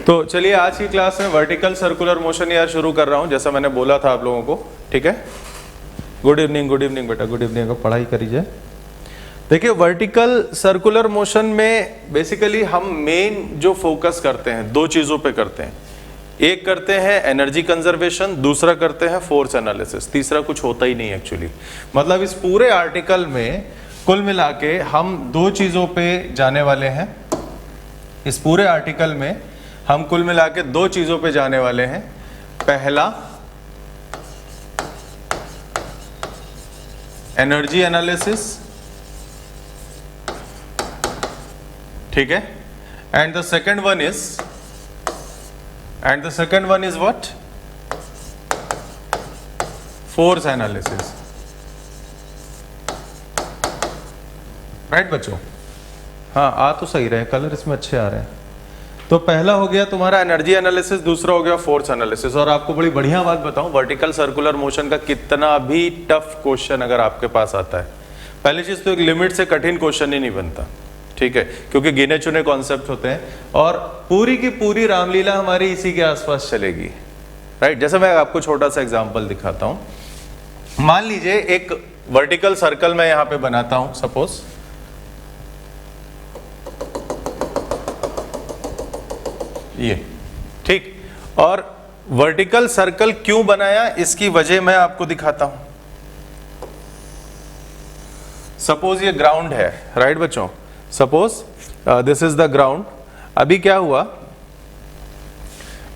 तो चलिए आज की क्लास में वर्टिकल सर्कुलर मोशन यार शुरू कर रहा हूं, जैसा मैंने बोला था आप लोगों को। ठीक है, गुड इवनिंग बेटा, गुड इवनिंग। पढ़ाई करिए। देखिए वर्टिकल सर्कुलर मोशन में बेसिकली हम मेन जो फोकस करते हैं दो चीजों पे करते हैं। एक करते हैं एनर्जी कंजर्वेशन, दूसरा करते हैं फोर्स एनालिसिस, तीसरा कुछ होता ही नहीं एक्चुअली। मतलब इस पूरे आर्टिकल में कुल मिला के हम दो चीजों पे जाने वाले हैं। इस पूरे आर्टिकल में हम कुल मिला के दो चीजों पे जाने वाले हैं। पहला एनर्जी एनालिसिस, ठीक है, and the second one is what? Force analysis. Right बच्चों? हाँ, आ तो सही रहे, कलर इसमें अच्छे आ रहे हैं। तो पहला हो गया तुम्हारा एनर्जी एनालिसिस, दूसरा हो गया फोर्स एनालिसिस। और आपको बड़ी बढ़िया बात बताऊं, वर्टिकल सर्कुलर मोशन का कितना भी टफ क्वेश्चन अगर आपके पास आता है, पहली चीज तो एक लिमिट से कठिन क्वेश्चन ही नहीं बनता, ठीक है, क्योंकि गिने चुने कॉन्सेप्ट होते हैं और पूरी की पूरी रामलीला हमारी इसी के आसपास चलेगी। राइट? जैसे मैं आपको छोटा सा एग्जाम्पल दिखाता हूं। मान लीजिए एक वर्टिकल सर्कल मैं यहां पे बनाता हूं, सपोज ये, ठीक। और वर्टिकल सर्कल क्यों बनाया इसकी वजह मैं आपको दिखाता हूं। सपोज ये ग्राउंड है, राइट बच्चों? Suppose this is the ground. अभी क्या हुआ,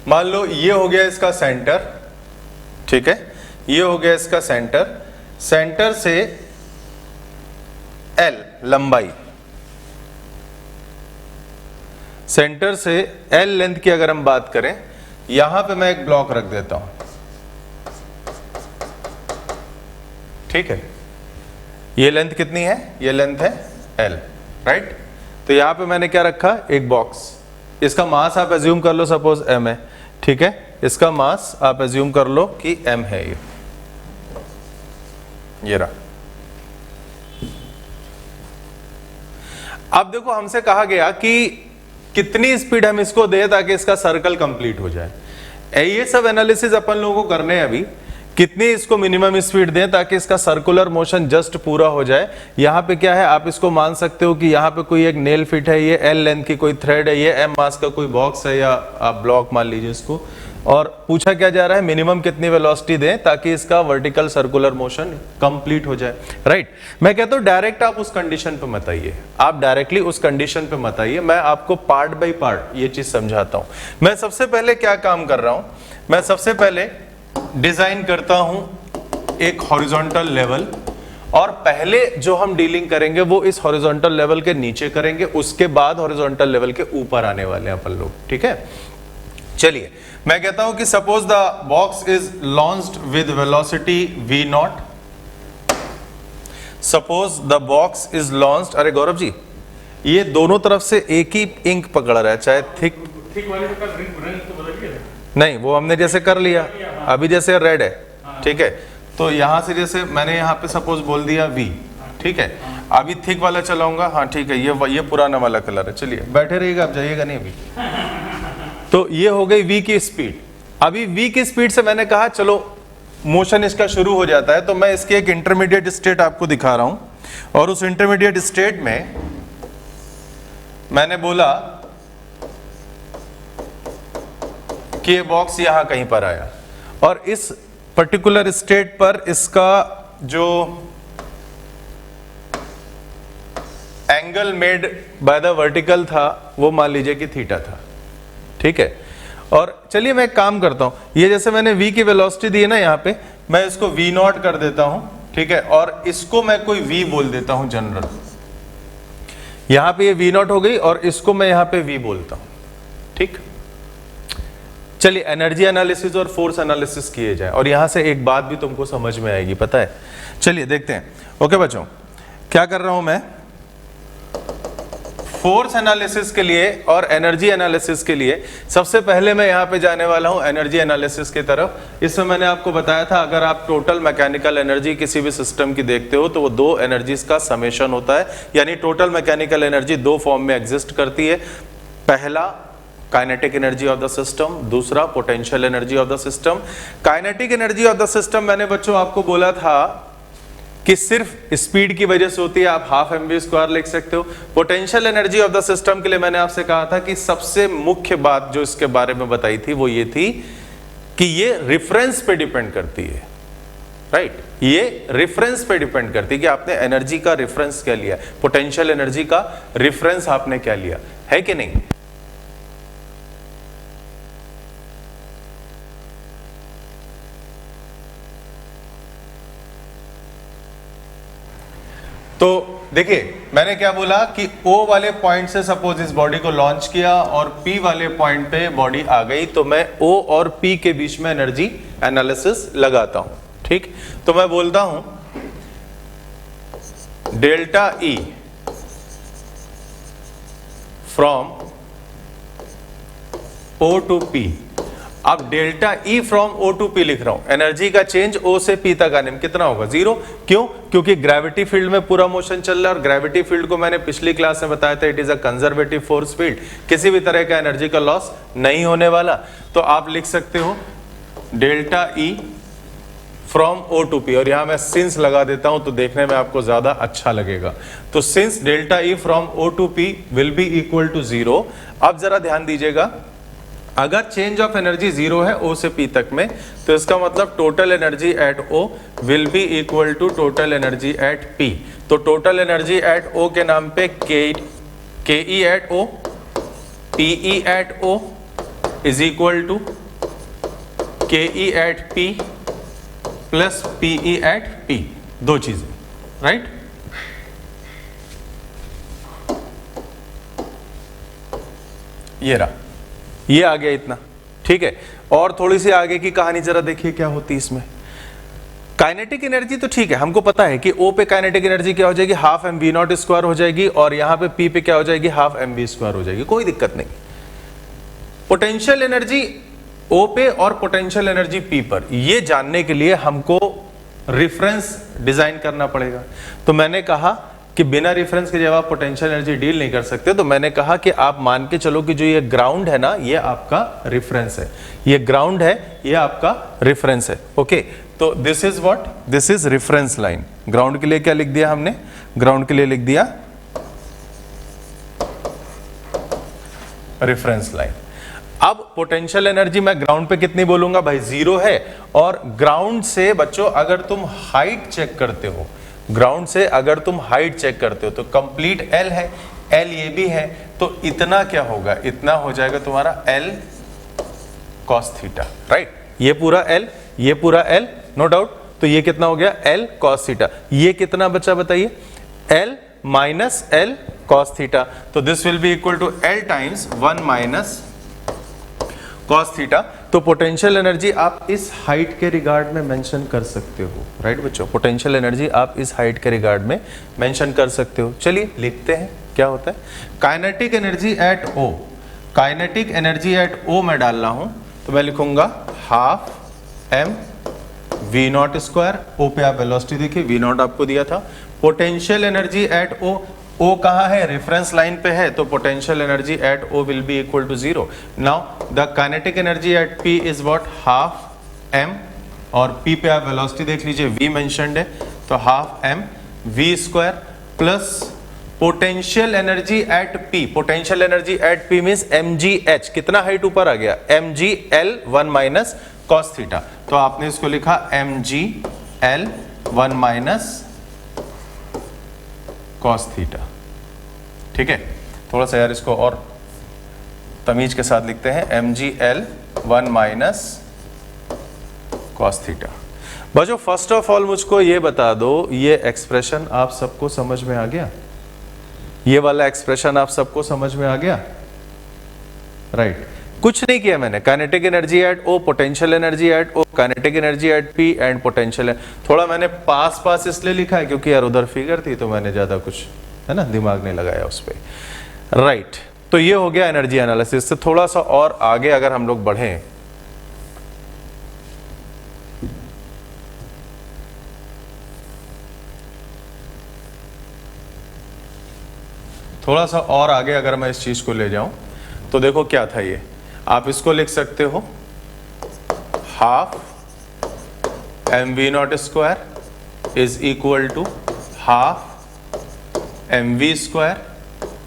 मान लो ये हो गया इसका सेंटर, ठीक है, ये हो गया इसका सेंटर। सेंटर से एल लंबाई, सेंटर से एल लेंथ की अगर हम बात करें, यहां पे मैं एक ब्लॉक रख देता हूं, ठीक है। ये लेंथ कितनी है? ये लेंथ है एल, राइट? तो यहां पे मैंने क्या रखा? एक बॉक्स। इसका मास आप एज्यूम कर लो सपोज एम है, ठीक है। इसका मास आप एज्यूम कर लो कि एम है। ये रहा। अब देखो हमसे कहा गया कि कितनी स्पीड हम इसको दें ताकि इसका सर्कल कंप्लीट हो जाए। ये सब एनालिसिस अपन लोगों को करने हैं अभी। कितनी इसको मिनिमम स्पीड दें ताकि इसका सर्कुलर मोशन जस्ट पूरा हो जाए। यहां पे क्या है, आप इसको मान सकते हो कि यहां पे कोई एक नेल फिट है, ये एल लेंथ की कोई थ्रेड है, ये एम मास का कोई बॉक्स है या आप ब्लॉक मान लीजिए इसको। और पूछा क्या जा रहा है, मिनिमम कितनी वेलोसिटी दें ताकि इसका वर्टिकल सर्कुलर मोशन कंप्लीट हो जाए। राइट? मैं कहता हूं डायरेक्ट आप उस कंडीशन पे मत आइए, आप डायरेक्टली उस कंडीशन पे मत आइए। मैं आपको पार्ट बाय पार्ट ये चीज समझाता हूं। मैं सबसे पहले क्या काम कर रहा हूं, मैं सबसे पहले डिजाइन करता हूं एक हॉरिजॉन्टल लेवल, और पहले जो हम डीलिंग करेंगे वो इस हॉरिजॉन्टल लेवल के नीचे करेंगे, उसके बाद हॉरिजॉन्टल लेवल के ऊपर आने वाले हैं अपन लोग, ठीक है। चलिए मैं कहता हूं कि suppose the box is launched with velocity v not. Suppose the box is launched, अरे गौरव जी ये दोनों तरफ से एक ही इंक पकड़ रहा है, चाहे थिक वाले का रंग तो बदल गया नहीं, वो हमने जैसे कर लिया अभी, जैसे रेड है, ठीक है। तो यहां से जैसे मैंने यहां पे सपोज बोल दिया v, ठीक है। अभी थिक वाला चलाऊंगा, हाँ ठीक है, ये पुराना वाला कलर है। चलिए बैठे रहिएगा, आप जाइएगा नहीं अभी। तो ये हो गई v की स्पीड। अभी v की स्पीड से मैंने कहा चलो मोशन इसका शुरू हो जाता है, तो मैं इसकी एक इंटरमीडिएट स्टेट आपको दिखा रहा हूं। और उस इंटरमीडिएट स्टेट में मैंने बोला कि ये बॉक्स यहां कहीं पर आया, और इस पर्टिकुलर स्टेट पर इसका जो angle made by the vertical था वो मान लीजिए कि थीटा था, ठीक है। और चलिए मैं एक काम करता हूं, ये जैसे मैंने v की वेलोसिटी दी है ना, यहां पे मैं इसको v नॉट कर देता हूं, ठीक है। और इसको मैं कोई v बोल देता हूं जनरल। यहां पे ये v नॉट हो गई और इसको मैं यहां पे v बोलता हूं, ठीक। चलिए एनर्जी एनालिसिस और फोर्स एनालिसिस किए जाए, और यहां से एक बात भी तुमको समझ में आएगी, पता है। चलिए देखते हैं। ओके बच्चों, क्या कर रहा हूं मैं, फोर्स एनालिसिस के लिए और एनर्जी एनालिसिस के लिए सबसे पहले मैं यहां पे जाने वाला हूं एनर्जी एनालिसिस की तरफ। इसमें मैंने आपको बताया था, अगर आप टोटल मैकेनिकल एनर्जी किसी भी सिस्टम की देखते हो तो वो दो एनर्जीज का समेशन होता है, यानी टोटल मैकेनिकल एनर्जी दो फॉर्म में एग्जिस्ट करती है। पहला kinetic energy of the system, दूसरा potential energy of the system. Kinetic energy of the system मैंने बच्चों आपको बोला था कि सिर्फ स्पीड की वजह से होती है, आप हाफ एम वी स्क्वायर लिख सकते हो। Potential energy of the system के लिए मैंने आपसे कहा था कि सबसे मुख्य बात जो इसके बारे में बताई थी वो ये थी कि ये रेफरेंस पे डिपेंड करती है, राइट। ये रेफरेंस पे डिपेंड करती है कि आपने एनर्जी का रेफरेंस क्या लिया, पोटेंशियल एनर्जी का रेफरेंस आपने क्या लिया है कि नहीं। तो देखिए मैंने क्या बोला कि O वाले पॉइंट से सपोज इस बॉडी को लॉन्च किया और P वाले पॉइंट पे बॉडी आ गई, तो मैं O और P के बीच में एनर्जी एनालिसिस लगाता हूं, ठीक। तो मैं बोलता हूं delta E from O to P। अब delta E from O to P लिख रहा हूं, एनर्जी का चेंज O से P तक आने में कितना होगा, 0। क्यों? क्योंकि ग्रेविटी फील्ड में पूरा मोशन चल रहा है, और ग्रेविटी फील्ड को मैंने पिछली क्लास में बताया था, it is a conservative force field, किसी भी तरह का एनर्जी का लॉस नहीं होने वाला। तो आप लिख सकते हो delta E from O to P, और यहां मैं सिंस लगा देता हूं तो देखने में आपको ज्यादा अच्छा लगेगा। तो since delta E from O to P will be equal to 0। अब जरा ध्यान दीजिएगा, अगर चेंज ऑफ एनर्जी 0 है O से P तक में, तो इसका मतलब total energy at O will be equal to total energy at P। तो टोटल एनर्जी एट O के नाम पे KE at O, PE at O is equal to KE at P plus PE at P, दो चीजें, right. ये रहा, ये आ गया इतना, ठीक है। और थोड़ी सी आगे की कहानी जरा देखिए क्या होती है इसमें। काइनेटिक एनर्जी तो ठीक है, हमको पता है कि O पे काइनेटिक एनर्जी क्या हो जाएगी, half M V naught square हो जाएगी, और यहां पे P पे क्या हो जाएगी, हाफ एम वी स्क्वायर हो जाएगी, कोई दिक्कत नहीं। पोटेंशियल एनर्जी O पे और पोटेंशियल एनर्जी P पर, ये जानने के लिए हमको रेफरेंस डिजाइन करना पड़ेगा। तो मैंने कहा कि बिना रेफरेंस के जब आप पोटेंशियल एनर्जी डील नहीं कर सकते, तो मैंने कहा कि आप मान के चलो कि जो ये ग्राउंड है ना, ये आपका रेफरेंस है, ये ग्राउंड है, ये आपका रेफरेंस है, ओके। तो this is what, this is reference line. Ground के लिए क्या लिख दिया हमने, ग्राउंड के लिए लिख दिया रेफरेंस लाइन। अब पोटेंशियल एनर्जी मैं ग्राउंड पे कितनी बोलूंगा भाई, 0 है। और ग्राउंड से बच्चों अगर तुम हाइट चेक करते हो, ग्राउंड से अगर तुम हाइट चेक करते हो तो कंप्लीट L है, L ये भी है, तो इतना क्या होगा, इतना हो जाएगा तुम्हारा L cos थीटा, राइट। ये पूरा L, ये पूरा L, नो डाउट। तो ये कितना हो गया, L cos थीटा। ये कितना बचा बताइए, L minus L cos theta. तो this will be equal to L times 1 minus cos theta. तो पोटेंशियल एनर्जी आप इस हाइट के रिगार्ड में मेंशन कर सकते हो, राइट बच्चों। पोटेंशियल एनर्जी आप इस हाइट के रिगार्ड में मेंशन कर सकते हो। चलिए लिखते हैं क्या होता है। Kinetic energy at O, kinetic energy at O मैं डाल रहा हूं, तो मैं लिखूंगा half m v naught square. O पे आप वेलोसिटी देखिए, v नॉट आपको दिया था। Potential energy at O, O कहाँ है, रेफरेंस लाइन पे है, तो potential energy at O will be equal to 0। Now the kinetic energy at P is what, half m, और P पे आप वेलोसिटी देख लीजिए, v मेंशन्ड है, तो half m v square plus potential energy at P। Potential energy at P means mgh, कितना height ऊपर आ गया, mgl 1 माइनस cos थीटा। तो आपने इसको लिखा mgl 1 माइनस cos थीटा, ठीक है। थोड़ा सा यार इसको और तमीज के साथ लिखते हैं, mgl 1 माइनस cos थीटा। बच्चों फर्स्ट ऑफ ऑल मुझको ये बता दो, ये एक्सप्रेशन आप सबको समझ में आ गया, ये वाला एक्सप्रेशन आप सबको समझ में आ गया, राइट। कुछ नहीं किया मैंने, kinetic energy at O, potential energy at O, kinetic energy at P and potential. थोड़ा मैंने पास पास इसलिए लिखा है क्योंकि यार उधर फिगर थी, तो मैंने ज्यादा कुछ है ना दिमाग नहीं लगाया उस पर, राइट। तो ये हो गया एनर्जी एनालिसिस से। थोड़ा सा और आगे अगर हम लोग बढ़ें, थोड़ा सा और आगे अगर मैं इस चीज को ले जाऊं, तो देखो क्या था ये, आप इसको लिख सकते हो half mv0 is equal to half mv²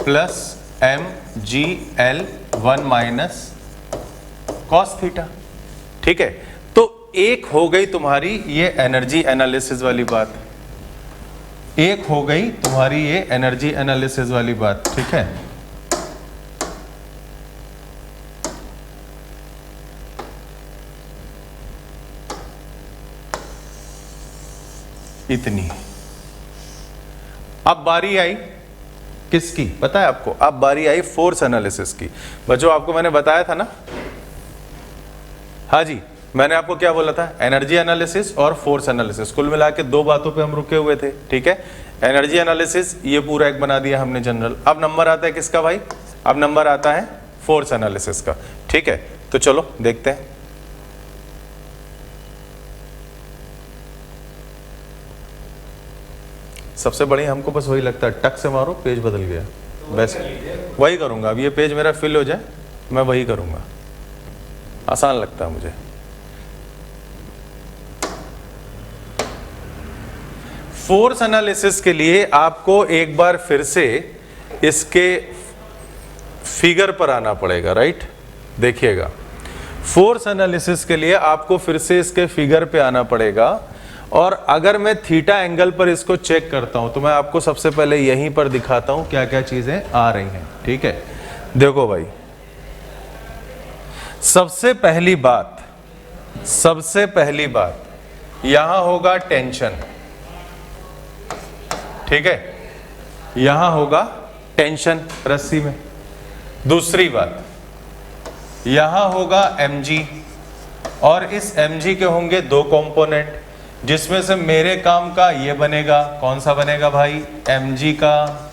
plus mgl1 minus cos theta. ठीक है, तो एक हो गई तुम्हारी ये एनर्जी एनालिसिस वाली बात, एक हो गई तुम्हारी ये एनर्जी एनालिसिस वाली बात। ठीक है, इतनी। अब बारी आई किसकी पता है आपको? अब बारी आई फोर्स एनालिसिस की। बच्चों आपको मैंने बताया था ना, हाँ जी, मैंने आपको क्या बोला था, एनर्जी एनालिसिस और फोर्स एनालिसिस, कुल मिला के दो बातों पे हम रुके हुए थे। ठीक है, एनर्जी एनालिसिस ये पूरा एक बना दिया हमने जनरल। अब नंबर आता है किसका भाई? अब नंबर आता है फोर्स एनालिसिस का। ठीक है, तो चलो देखते हैं। सबसे बढ़िया हमको बस वही लगता है, टक से मारो पेज बदल गया, वैसे वही करूंगा। अब ये पेज मेरा फिल हो जाए मैं वही करूंगा, आसान लगता है मुझे। फोर्स एनालिसिस के लिए आपको एक बार फिर से इसके फिगर पर आना पड़ेगा, राइट? देखिएगा, फोर्स एनालिसिस के लिए आपको फिर से इसके फिगर पे आना पड़ेगा। और अगर मैं थीटा एंगल पर इसको चेक करता हूं तो मैं आपको सबसे पहले यहीं पर दिखाता हूं क्या क्या चीजें आ रही हैं। ठीक है, देखो भाई, सबसे पहली बात यहां होगा टेंशन। ठीक है, यहां होगा टेंशन रस्सी में। दूसरी बात, यहां होगा mg, और इस mg के होंगे दो कंपोनेंट, जिसमें से मेरे काम का ये बनेगा, कौन सा बनेगा भाई? mg का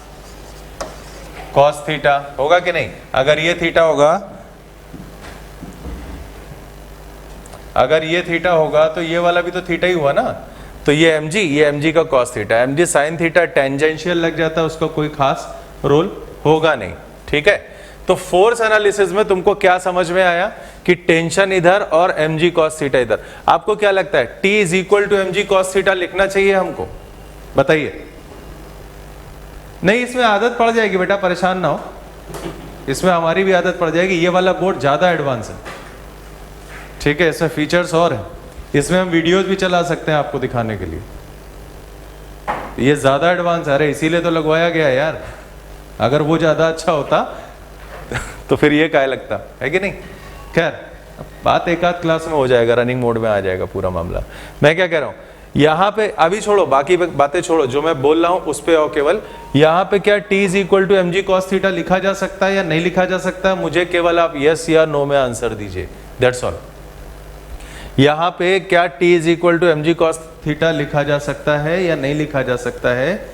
cos थीटा होगा कि नहीं? अगर ये थीटा होगा, अगर ये थीटा होगा तो ये वाला भी तो थीटा ही हुआ ना, तो ये mg का cos theta, mg sin theta tangential लग जाता है, उसका कोई खास रोल होगा नहीं। ठीक है, तो फोर्स एनालिसिस में तुमको क्या समझ में आया कि टेंशन इधर और mg cos थीटा इधर। आपको क्या लगता है T is equal to mg cos theta लिखना चाहिए हमको? बताइए। नहीं, इसमें आदत पड़ जाएगी बेटा, परेशान ना हो, इसमें हमारी भी आदत पड़ जाएगी। ये वाला बोर्ड ज्यादा एडवांस है। ठीक है, इसमें फीचर्स और हैं, इसमें हम वीडियोज भी चला सकते हैं आपको दिखाने के लिए। ये ज्यादा एडवांस है, अरे इसीलिए तो लगवाया गया यार। अगर वो ज्यादा अच्छा होता तो फिर ये क्या लगता है कि नहीं? खैर, बात एक आध क्लास में हो जाएगा, रनिंग मोड में आ जाएगा पूरा मामला। मैं क्या कह रहा हूं, यहां पे अभी छोड़ो, बाकी बातें छोड़ो, जो मैं बोल रहा हूं उस पे आओ केवल। यहां पे क्या T is equal to mg cos theta लिखा जा सकता है या नहीं लिखा जा सकता है? मुझे केवल आप यस या नो में आंसर दीजिए, दैट्स ऑल। यहां पे क्या T is equal to mg cos theta लिखा जा सकता है या नहीं लिखा जा सकता है?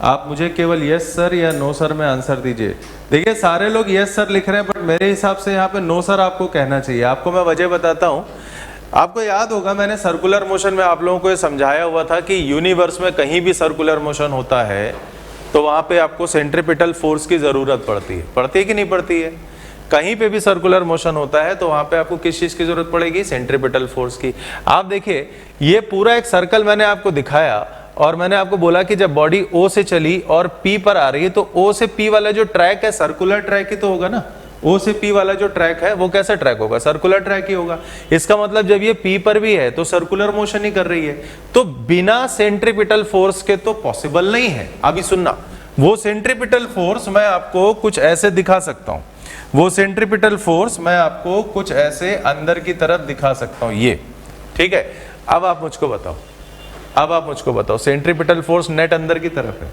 आप मुझे केवल यस सर या नो सर में आंसर दीजिए। देखिए, सारे लोग यस सर लिख रहे हैं, बट मेरे हिसाब से यहाँ पे नो सर आपको कहना चाहिए। आपको मैं वजह बताता हूँ। आपको याद होगा मैंने सर्कुलर मोशन में आप लोगों को ये समझाया हुआ था कि यूनिवर्स में कहीं भी सर्कुलर मोशन होता है तो वहाँ पे आपको सेंट्रीपिटल फोर्स की जरूरत पड़ती है कि नहीं पड़ती है? कहीं पे भी सर्कुलर मोशन होता है तो वहां पे आपको किस चीज की जरूरत पड़ेगी? सेंट्रीपिटल फोर्स की। आप देखिए, ये पूरा एक सर्कल मैंने आपको दिखाया और मैंने आपको बोला कि जब बॉडी O से चली और P पर आ रही है तो O से P वाला जो ट्रैक है सर्कुलर ट्रैक ही तो होगा ना। O से P वाला जो ट्रैक है वो कैसा ट्रैक होगा? सर्कुलर ट्रैक ही होगा। इसका मतलब जब ये P पर भी है तो सर्कुलर मोशन ही कर रही है, तो बिना सेंट्रीपिटल फोर्स के तो पॉसिबल नहीं है। अभी सुनना, वो सेंट्रीपिटल फोर्स मैं आपको कुछ ऐसे दिखा सकता हूं। वो सेंट्रीपिटल फोर्स मैं आपको कुछ ऐसे अंदर की तरफ दिखा सकता हूं, ये। ठीक है, अब आप मुझको बताओ, सेंट्रीपिटल फोर्स नेट अंदर की तरफ है,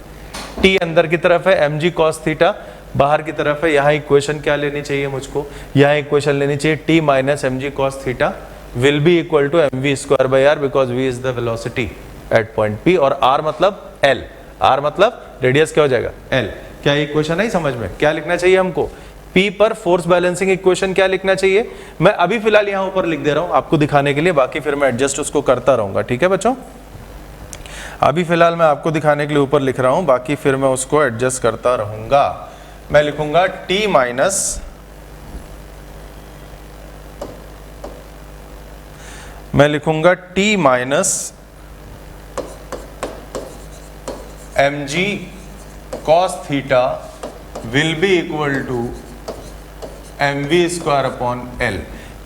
T अंदर की तरफ है, mg cos थीटा बाहर की तरफ है। यहाँ इक्वेशन क्या लेनी चाहिए मुझको? यहाँ इक्वेशन लेनी चाहिए T minus mg cos theta will be equal to mv square by r, because v is the velocity at point P और r मतलब L, r मतलब रेडियस क्या हो जाएगा? L। क्या इक्वेशन नहीं समझ में? क्या लिखना चाहिए हमको? P पर फोर्स बैलेंसिंग इक्वेशन क्या लिखना चाहिए? मैं अभी फिलहाल यहाँ ऊपर लिख दे रहा हूँ आपको दिखाने के लिए, बाकी फिर मैं एडजस्ट उसको करता रहूंगा। ठीक है बच्चों, अभी फिलहाल मैं आपको दिखाने के लिए ऊपर लिख रहा हूँ, बाकी फिर मैं उसको एडजस्ट करता रहूंगा। मैं लिखूंगा T माइनस मैं लिखूंगा t minus mg cos theta will be equal to mv square upon l।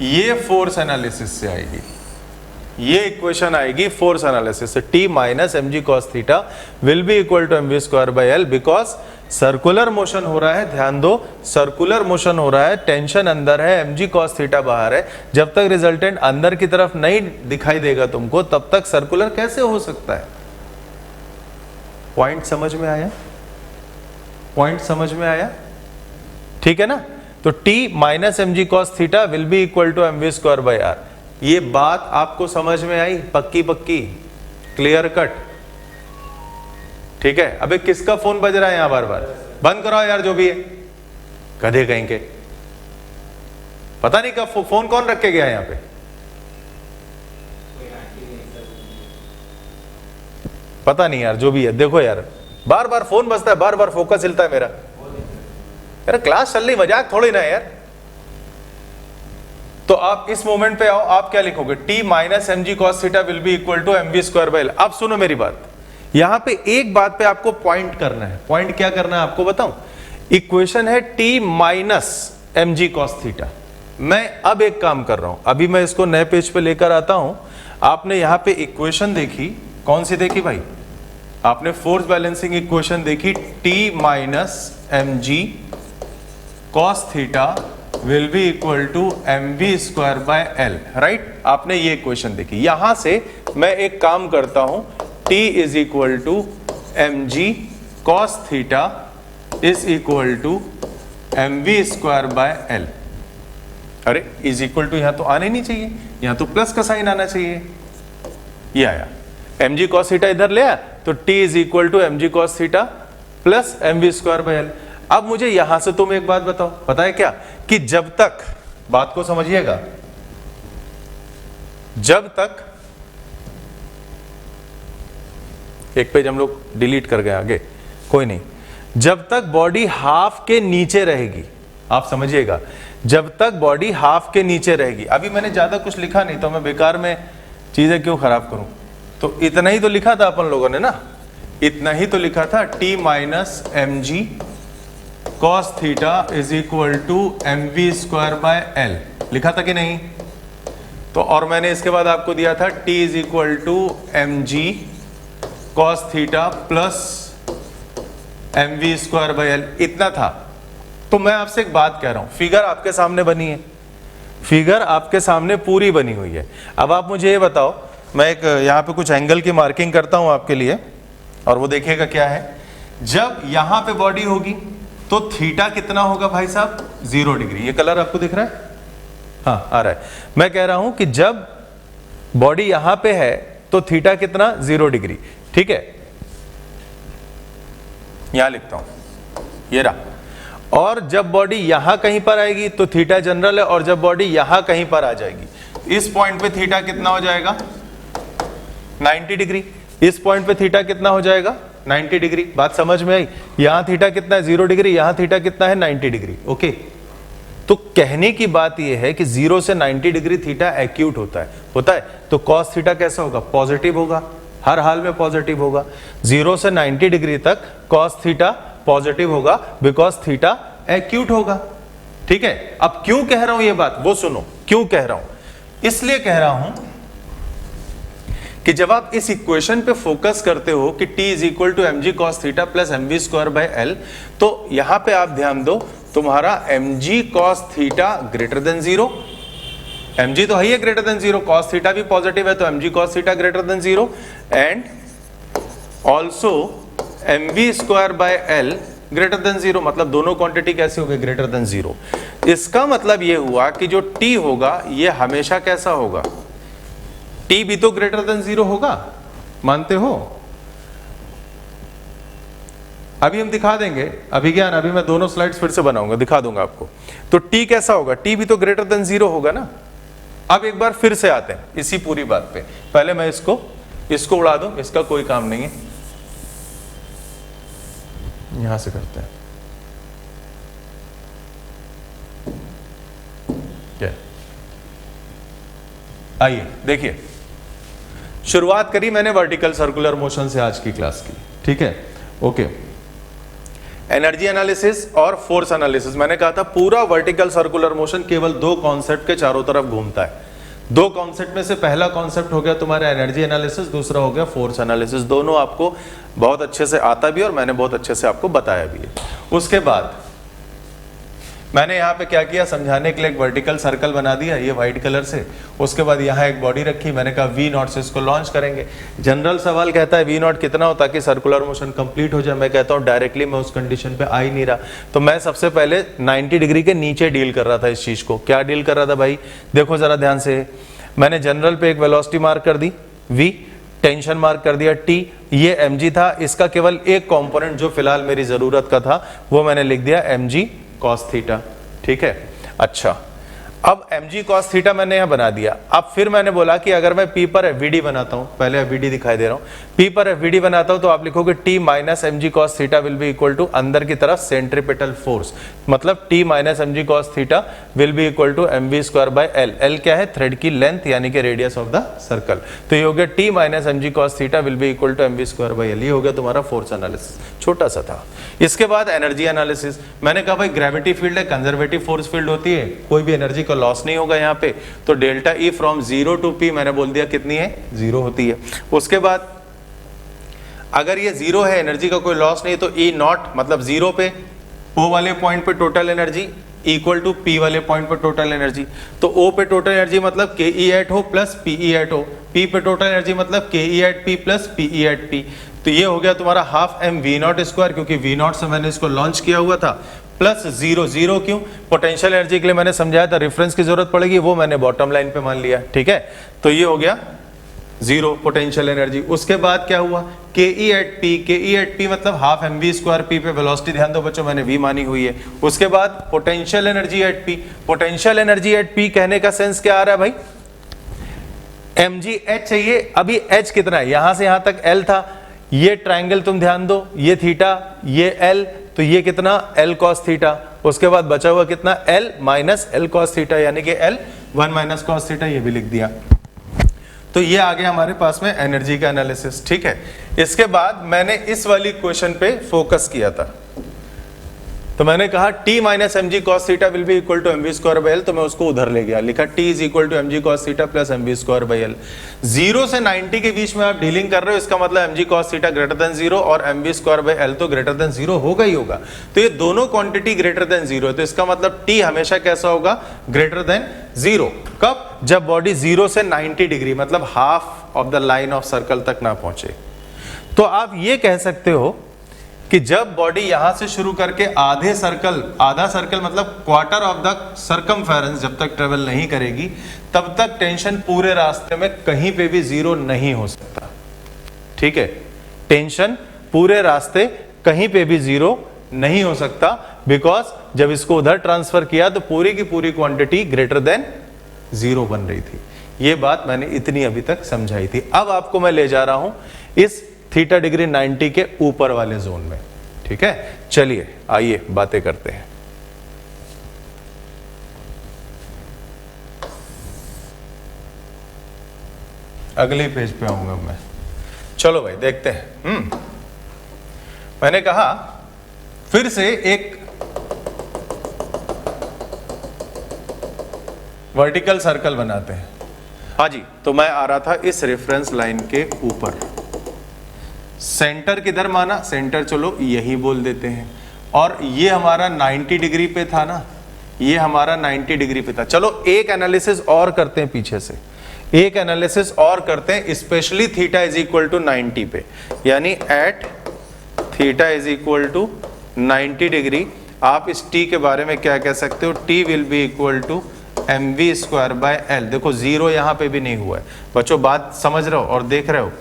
ये फोर्स एनालिसिस से आएगी, ये इक्वेशन आएगी फोर्स एनालिसिस से। t minus M G cos theta will be equal to mv square by L, because circular motion हो रहा है। ध्यान दो, सर्कुलर मोशन हो रहा है, टेंशन अंदर है, mg cos थीटा बाहर है। जब तक रिजल्टेंट अंदर की तरफ नहीं दिखाई देगा तुमको, तब तक सर्कुलर कैसे हो सकता है? पॉइंट समझ में आया? पॉइंट समझ में आया? ठीक है ना? तो t minus M G cos theta will be equal to mv square by R. ये बात आपको समझ में आई? पक्की पक्की, क्लियर कट? ठीक है। अबे किसका फोन बज रहा है यहां बार बार? बंद कराओ यार, जो भी है गधे कहीं के। पता नहीं कब फोन कौन रख के गया यहां पे। पता नहीं यार, जो भी है। देखो यार, बार बार फोन बजता है, बार बार फोकस हिलता है मेरा। यार क्लास चल रही, मजाक थोड़ी ना यार। तो आप इस मोमेंट पे आओ, आप क्या लिखोगे? t minus M G cos theta will be equal to mv square by L. अब सुनो मेरी बात, यहां पे एक बात पे आपको पॉइंट करना है। पॉइंट क्या करना है आपको बताऊं? इक्वेशन है t minus M G cos theta. मैं अब एक काम कर रहा हूं, अभी मैं इसको नए पेज पे लेकर आता हूं। आपने यहां पे इक्वेशन देखी, कौन सी देखी भाई? आपने फोर्स बैलेंसिंग इक्वेशन देखी, t minus M G cos theta will be equal to mv square by L, right? आपने ये इक्वेशन देखी। यहां से मैं एक काम करता हूं, t is equal to mg cos theta is equal to mv square by L. अरे इज इक्वल टू यहां तो आने नहीं चाहिए, यहां तो प्लस का साइन आना चाहिए। ये आया, mg cos थीटा इधर ले आया, तो t is equal to mg cos theta plus mv square by L. अब मुझे यहां से तुम एक बात बताओ, पता है क्या? कि जब तक, बात को समझिएगा, जब तक, एक पेज हम लोग डिलीट कर गए आगे, कोई नहीं, जब तक बॉडी हाफ के नीचे रहेगी, आप समझिएगा, जब तक बॉडी हाफ के नीचे रहेगी। अभी मैंने ज्यादा कुछ लिखा नहीं, तो मैं बेकार में चीजें क्यों खराब करूं? तो इतना ही तो लिखा था अपन लोगों ने ना, इतना ही तो लिखा था, t minus M G cos theta is equal to mv square by L, लिखा था कि नहीं? तो और मैंने इसके बाद आपको दिया था t is equal to mg cos theta plus mv square by L, इतना था। तो मैं आपसे एक बात कह रहा हूं, फिगर आपके सामने बनी है, फिगर आपके सामने पूरी बनी हुई है। अब आप मुझे ये बताओ, मैं एक यहां पे कुछ एंगल की मार्किंग करता हूं आपके लिए, और वो देखिएगा क्या है। जब यहां पे बॉडी होगी तो थीटा कितना होगा भाई साहब? 0 डिग्री। ये कलर आपको दिख रहा है? हाँ आ रहा है। मैं कह रहा हूं कि जब बॉडी यहां पे है तो थीटा कितना? 0 डिग्री। ठीक है, यहां लिखता हूं, ये रहा। और जब बॉडी यहां कहीं पर आएगी तो थीटा जनरल है, और जब बॉडी यहां कहीं पर आ जाएगी, इस पॉइंट पे थीटा कितना हो जाएगा? 90 डिग्री। इस पॉइंट पे थीटा कितना हो जाएगा? 90 डिग्री। बात समझ में आई? यहां थीटा कितना है? 0 डिग्री। यहां थीटा कितना है? 90 डिग्री। ओके, तो कहने की बात यह है कि 0 से 90 डिग्री थीटा एक्यूट होता है। तो cos थीटा कैसा होगा? पॉजिटिव होगा, हर हाल में पॉजिटिव होगा। 0 से 90 डिग्री तक cos थीटा पॉजिटिव होगा, बिकॉज थीटा एक्यूट होगा। ठीक है, अब क्यों कह रहा हूं ये बात, वो सुनो। क्यों कह रहा हूं? इसलिए कह रहा हूं कि जब आप इस इक्वेशन पे फोकस करते हो कि t is equal to M G cos theta plus mv square by L, तो यहां पे आप ध्यान दो, तुम्हारा mg cos theta greater than 0, mg तो है ही ग्रेटर देन 0, cos थीटा भी पॉजिटिव है, तो mg cos theta greater than 0, and also mv square by L greater than 0। मतलब दोनों क्वांटिटी कैसे हो गए? Greater than 0। इसका मतलब ये हुआ कि जो t होगा ये हमेशा कैसा होगा? t भी तो ग्रेटर देन 0 होगा, मानते हो? अभी हम दिखा देंगे अभिज्ञान, अभी मैं दोनों स्लाइड्स फिर से बनाऊंगा, दिखा दूंगा आपको। तो t कैसा होगा? t भी तो ग्रेटर देन 0 होगा ना। अब एक बार फिर से आते हैं इसी पूरी बात पे। पहले मैं इसको उड़ा दूं, इसका कोई काम नहीं है, यहां से करते हैं। क्या आइए देखिए, शुरुआत करी मैंने वर्टिकल सर्कुलर मोशन से आज की क्लास की, ठीक है, ओके। एनर्जी एनालिसिस और फोर्स एनालिसिस, मैंने कहा था पूरा वर्टिकल सर्कुलर मोशन केवल दो कॉन्सेप्ट के चारों तरफ घूमता है। दो कॉन्सेप्ट में से पहला कॉन्सेप्ट हो गया तुम्हारा एनर्जी एनालिसिस, दूसरा हो गया फोर्स एनालिसिस। दोनों आपको बहुत अच्छे से आता भी और मैंने बहुत अच्छे से आपको बताया भी है। उसके बाद मैंने यहाँ पे क्या किया, समझाने के लिए एक वर्टिकल सर्कल बना दिया ये व्हाइट कलर से। उसके बाद यहाँ एक बॉडी रखी, मैंने कहा V0 से इसको लॉन्च करेंगे। जनरल सवाल कहता है V0 कितना हो ताकि सर्कुलर मोशन कंप्लीट हो जाए। मैं कहता हूँ डायरेक्टली मैं उस कंडीशन पे आ ही नहीं रहा, तो मैं सबसे पहले 90 डिग्री के नीचे डील कर रहा था इस चीज को। क्या डील कर रहा था भाई, देखो जरा ध्यान से। मैंने जनरल पे एक वेलोसिटी मार्क कर दी V, टेंशन मार्क कर दिया T, ये mg था। इसका केवल एक कंपोनेंट जो फिलहाल मेरी जरूरत का था वो मैंने लिख दिया mg cos थीटा, ठीक है। अच्छा, अब mg cos थीटा मैंने यहां बना दिया। अब फिर मैंने बोला कि अगर मैं P पर FVD बनाता हूं, पहले FVD दिखाई दे रहा हूं, P पर FVD बनाता हूं तो आप लिखोगे T minus mg cos theta will be equal to अंदर की तरफ सेंट्रीपिटल फोर्स, मतलब T minus mg cos theta will be equal to mv square by L। L क्या है, थ्रेड की लेंथ यानी कि रेडियस ऑफ द सर्कल। तो ये हो गया T minus mg cos theta will be equal to mv square by L। ये हो गया तुम्हारा फोर्स एनालिसिस, छोटा सा था। इसके बाद एनर्जी एनालिसिस, मैंने कहा भाई ग्रेविटी फील्ड है, कंजर्वेटिव फोर्स फील्ड होती है, कोई भी एनर्जी का लॉस नहीं होगा यहाँ पे। तो delta E from 0 to P मैंने बोल दिया कितनी है, 0 होती है। उसके बाद अगर ये 0 है, एनर्जी का कोई लॉस नहीं, तो E0 मतलब 0 पे O वाले पॉइंट पे total energy equal to P वाले पॉइंट पे टोटल एनर्जी। तो O पे टोटल एनर्जी मतलब KE at O plus PE at O, P पे टोटल एनर्जी मतलब KE at P plus PE at P। तो ये हो गया तुम्हारा हाफ m V0 स्क्वायर, क्योंकि V0 से मैंने इसको लॉन्च किया हुआ था, प्लस 0। 0 क्यों, पोटेंशियल एनर्जी के लिए मैंने समझाया था रेफरेंस की जरूरत पड़ेगी, वो मैंने बॉटम लाइन पे मान लिया, ठीक है। तो ये हो गया 0 पोटेंशियल एनर्जी। उसके बाद क्या हुआ, KE at P, KE at P मतलब हाफ mv स्क्वायर, P पे वेलोसिटी ध्यान दो बच्चों मैंने V मानी हुई है। उसके बाद potential energy at P, potential energy at P कहने का सेंस क्या आ रहा है भाई, mg h चाहिए। अभी h कितना है, यहां से यहां तक L था, ये ट्रायंगल तुम ध्यान दो, ये थीटा ये L, तो ये कितना L cos थीटा। उसके बाद बचा हुआ कितना L minus L cos theta, यानी कि L 1 माइनस cos थीटा, ये भी लिख दिया। तो ये आ गया हमारे पास में एनर्जी का एनालिसिस, ठीक है। इसके बाद मैंने इस वाली क्वेश्चन पे फोकस किया था, तो मैंने कहा T minus mg cos theta will be equal to mv square by L, तो मैं उसको उधर ले गया, लिखा T is equal to mg cos theta plus mv square by L। 0 से 90 के बीच में आप डीलिंग कर रहे हो, इसका मतलब mg cos theta greater than 0 और mv स्क्वायर बाय L तो ग्रेटर देन 0 होगा ही होगा। तो ये दोनों क्वांटिटी ग्रेटर देन 0 है, तो इसका मतलब T हमेशा कैसा होगा, ग्रेटर देन 0। कब, जब बॉडी 0 से 90 डिग्री मतलब half of the line of circle तक ना पहुंचे। तो आप ये कह सकते हो कि जब बॉडी यहां से शुरू करके आधा सर्कल मतलब क्वार्टर ऑफ द सर्कमफेरेंस जब तक ट्रेवल नहीं करेगी, तब तक टेंशन पूरे रास्ते में कहीं पे भी 0 नहीं हो सकता, ठीक है। टेंशन पूरे रास्ते कहीं पे भी 0 नहीं हो सकता, बिकॉज जब इसको उधर ट्रांसफर किया तो पूरी की पूरी क्वांटिटी ग्रेटर देन 0 बन रही थी। ये बात मैंने इतनी अभी तक समझाई थी। अब आपको मैं ले जा रहा हूं इस थीटा डिग्री 90 के ऊपर वाले जोन में, ठीक है। चलिए आइए बातें करते हैं। अगले पेज पे आऊंगा मैं, चलो भाई देखते हैं। मैंने कहा फिर से एक वर्टिकल सर्कल बनाते हैं। हाँ जी, तो मैं आ रहा था इस रेफरेंस लाइन के ऊपर, सेंटर किधर माना, सेंटर चलो यही बोल देते हैं, और ये हमारा 90 डिग्री पे था ना, ये हमारा 90 डिग्री पे था। चलो एक एनालिसिस और करते हैं, पीछे से एक एनालिसिस और करते हैं, specially theta is equal to 90 पे, यानी at theta is equal to 90 degree. आप इस t के बारे में क्या कह सकते हो, t will be equal to mv square by L। देखो 0 यहां पे भी नहीं हुआ है बच्चों, बात समझ रहे हो और देख रहे हो।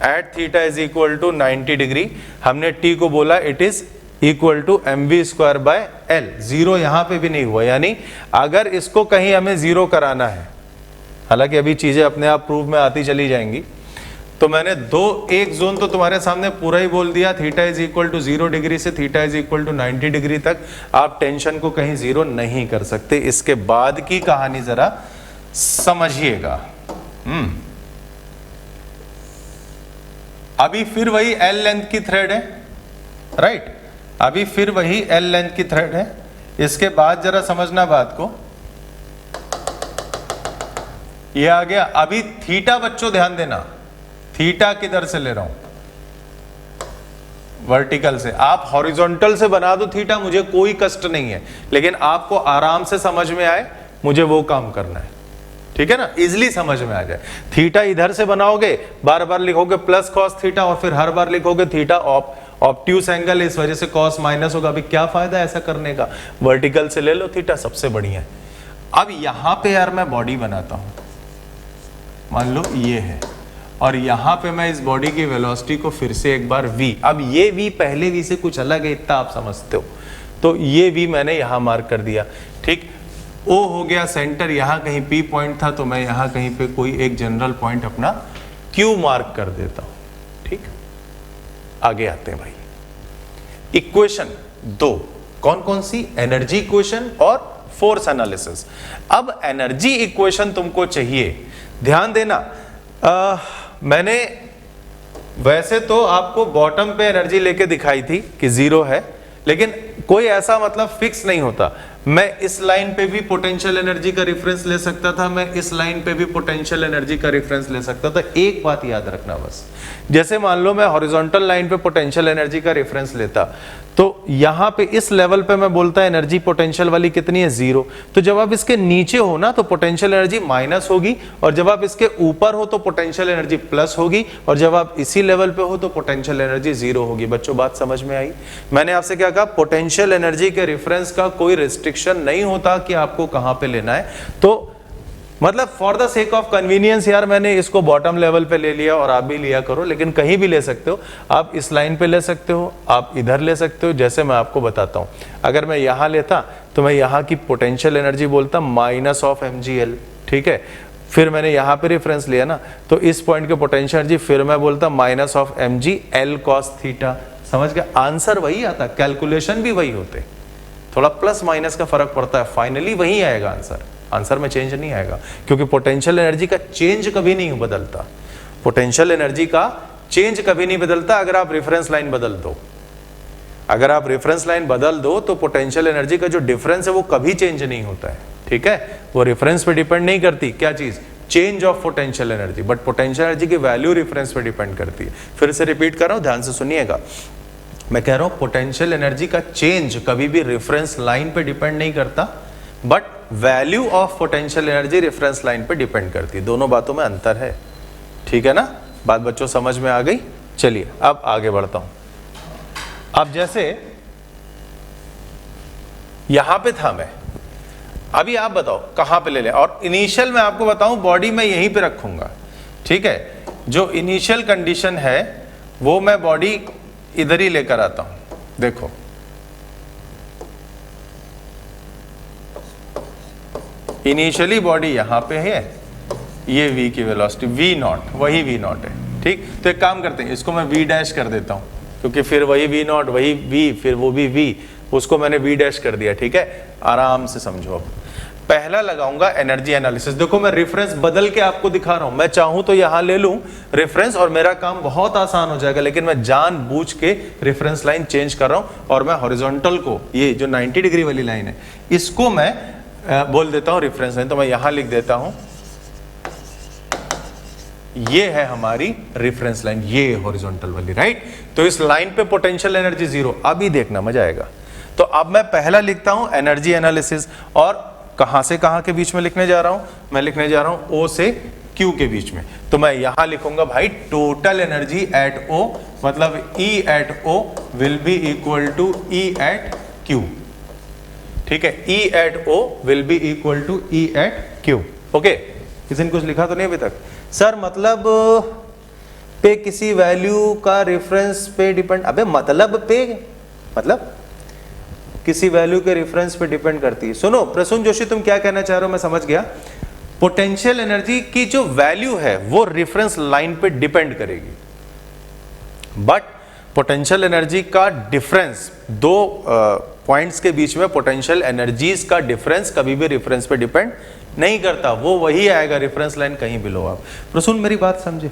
At theta is equal to 90 degree, हमने t को बोला it is equal to mv square by L। 0 यहां पे भी नहीं हुआ, यानी अगर इसको कहीं हमें 0 कराना है, हालांकि अभी चीजें अपने आप प्रूफ में आती चली जाएंगी, तो मैंने एक जोन तो तुम्हारे सामने पूरा ही बोल दिया, theta is equal to 0 degree से theta is equal to 90 degree तक। आप टेंशन को कहीं जीरो नहीं कर सकते। इसके बाद की कहानी जरा समझिएगा। अभी फिर वही एल लेंथ की थ्रेड है, राइट, अभी फिर वही एल लेंथ की थ्रेड है। इसके बाद जरा समझना बात को, ये आ गया। अभी थीटा बच्चों ध्यान देना, थीटा किधर से ले रहा हूं, वर्टिकल से। आप हॉरिजॉन्टल से बना दो थीटा, मुझे कोई कष्ट नहीं है, लेकिन आपको आराम से समझ में आए, मुझे वो काम करना है, ठीक है ना, इजिली समझ में आ जाए। थीटा इधर से बनाओगे, बार बार लिखोगे प्लस कॉस थीटा और फिर हर बार लिखोगे थीटा ऑब्ट्यूस एंगल, इस वजह से कॉस माइनस होगा। अभी क्या फायदा ऐसा करने का, वर्टिकल से ले लो थीटा, सबसे बढ़िया है। अब यहां पे यार मैं बॉडी बनाता हूं, मान लो ये है, और यहां पे मैं इस बॉडी की वेलोसिटी को फिर से एक बार v, अब ये v पहले v से कुछ अलग है, इतना आप समझते हो, तो ये v मैंने यहां मार्क कर दिया, ठीक। O हो गया सेंटर, यहां कहीं P पॉइंट था, तो मैं यहां कहीं पे कोई एक जनरल पॉइंट अपना Q मार्क कर देता हूं, ठीक। आगे आते हैं भाई, इक्वेशन 2 कौन कौन सी, एनर्जी इक्वेशन और फोर्स एनालिसिस। अब एनर्जी इक्वेशन तुमको चाहिए, ध्यान देना। मैंने वैसे तो आपको बॉटम पे एनर्जी लेके दिखाई थी कि 0 है, लेकिन कोई ऐसा मतलब फिक्स नहीं होता। मैं इस लाइन पे भी पोटेंशियल एनर्जी का रेफरेंस ले सकता था, मैं इस लाइन पे भी पोटेंशियल एनर्जी का रेफरेंस ले सकता था। एक बात याद रखना बस, जैसे मान लो मैं हॉरिजॉन्टल लाइन पे पोटेंशियल एनर्जी का रेफरेंस लेता, तो यहां पे इस लेवल पे मैं बोलता एनर्जी पोटेंशियल वाली कितनी है, 0। तो जब आप इसके नीचे हो ना तो पोटेंशियल एनर्जी माइनस होगी, और जब आप इसके ऊपर हो तो पोटेंशियल एनर्जी प्लस होगी, और जब आप इसी लेवल पे हो तो पोटेंशियल एनर्जी 0 होगी। बच्चों बात समझ में आई? मैंने आपसे क्या कहा, पोटेंशियल एनर्जी के रेफरेंस का कोई रिस्ट्रिक्शन नहीं होता कि आपको कहां पे लेना है। तो मतलब for the sake of convenience यार मैंने इसको बॉटम लेवल पे ले लिया, और आप भी लिया करो, लेकिन कहीं भी ले सकते हो। आप इस लाइन पे ले सकते हो, आप इधर ले सकते हो, जैसे मैं आपको बताता हूं। अगर मैं यहां लेता तो मैं यहां की पोटेंशियल एनर्जी बोलता माइनस ऑफ mgl, ठीक है। फिर मैंने यहां पे रेफरेंस लिया ना, तो इस पॉइंट के पोटेंशियल एनर्जी फिर मैं बोलता minus of mgl cos theta. समझ गया? आंसर वही आता, कैलकुलेशन भी वही होते, थोड़ा प्लस माइनस का फर्क पड़ता है, फाइनली वही आएगा आंसर। आंसर में चेंज नहीं आएगा, क्योंकि पोटेंशियल एनर्जी का चेंज कभी नहीं बदलता। पोटेंशियल एनर्जी का चेंज कभी नहीं बदलता अगर आप रेफरेंस लाइन बदल दो। अगर आप रेफरेंस लाइन बदल दो तो पोटेंशियल एनर्जी का जो डिफरेंस है वो कभी चेंज नहीं होता है, ठीक है। वो रेफरेंस पे डिपेंड नहीं करती, क्या चीज, change of potential energy, but potential energy की वैल्यू रेफरेंस पे डिपेंड करती है। फिर से रिपीट कर रहा हूं, ध्यान से सुनिएगा। मैं कह रहा हूं पोटेंशियल एनर्जी का चेंज कभी भी रेफरेंस लाइन पे डिपेंड नहीं करता, but value of potential energy reference line पे डिपेंड करती है। दोनों बातों में अंतर है, ठीक है ना। बात बच्चों समझ में आ गई? चलिए अब आगे बढ़ता हूं। अब जैसे यहां पे था मैं, अभी आप बताओ कहां पे ले लें, और इनिशियल मैं आपको बताऊं बॉडी मैं यहीं पे रखूंगा, ठीक है। जो इनिशियल कंडीशन है वो मैं बॉडी इधर ही लेकर आता हूं। देखो इनिशियली बॉडी यहां पे है, ये v की वेलोसिटी v0, वही v0 है, ठीक। तो एक काम करते हैं, इसको मैं v डैश कर देता हूं, क्योंकि फिर वही v0 वही v, फिर वो भी v, उसको मैंने v डैश कर दिया, ठीक है। आराम से समझो। अब पहला लगाऊंगा एनर्जी एनालिसिस। देखो मैं रेफरेंस बदल के आपको दिखा रहा हूं, मैं चाहूं तो यहां ले लूं रेफरेंस और मेरा काम बहुत आसान हो जाएगा, लेकिन मैं जानबूझ के रेफरेंस लाइन चेंज कर रहा हूं, और मैं हॉरिजॉन्टल को, ये जो 90 डिग्री वाली लाइन है, इसको मैं बोल देता हूं रेफरेंस लाइन। तो मैं यहां लिख देता हूं, ये है हमारी रेफरेंस लाइन, ये हॉरिजॉन्टल वाली, राइट। तो इस लाइन पे पोटेंशियल एनर्जी 0। अभी देखना मजा आएगा। तो अब मैं पहला लिखता हूं एनर्जी एनालिसिस, और कहां से कहां के बीच में लिखने जा रहा हूं, मैं लिखने जा रहा हूं O से Q के बीच में। तो मैं यहां लिखूंगा भाई टोटल एनर्जी एट O, मतलब E at O will be equal to E at Q, ठीक है। E at O will be equal to E at Q, okay. किसी ने कुछ लिखा तो नहीं अभी तक? सर मतलब पे किसी वैल्यू का रेफरेंस पे डिपेंड, अबे मतलब पे मतलब किसी वैल्यू के रेफरेंस पे डिपेंड करती है। सुनो प्रसून जोशी, तुम क्या कहना चाह रहे हो मैं समझ गया। पोटेंशियल एनर्जी की जो वैल्यू है वो रेफरेंस लाइन पे डिपेंड करेगी, बट पोटेंशियल एनर्जी का डिफरेंस, दो पॉइंट्स के बीच में पोटेंशियल एनर्जीज का डिफरेंस कभी भी रेफरेंस पे डिपेंड नहीं करता, वो वही आएगा रेफरेंस लाइन कहीं बिलो। आप प्रसून मेरी बात समझे?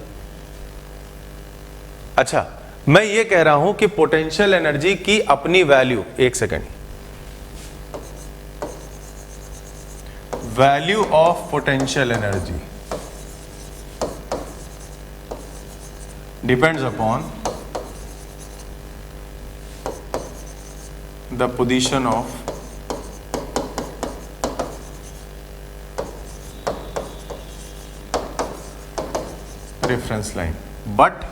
अच्छा, मैं ये कह रहा हूं कि पोटेंशियल एनर्जी की अपनी वैल्यू, एक second, value of potential energy depends upon the position of reference line, but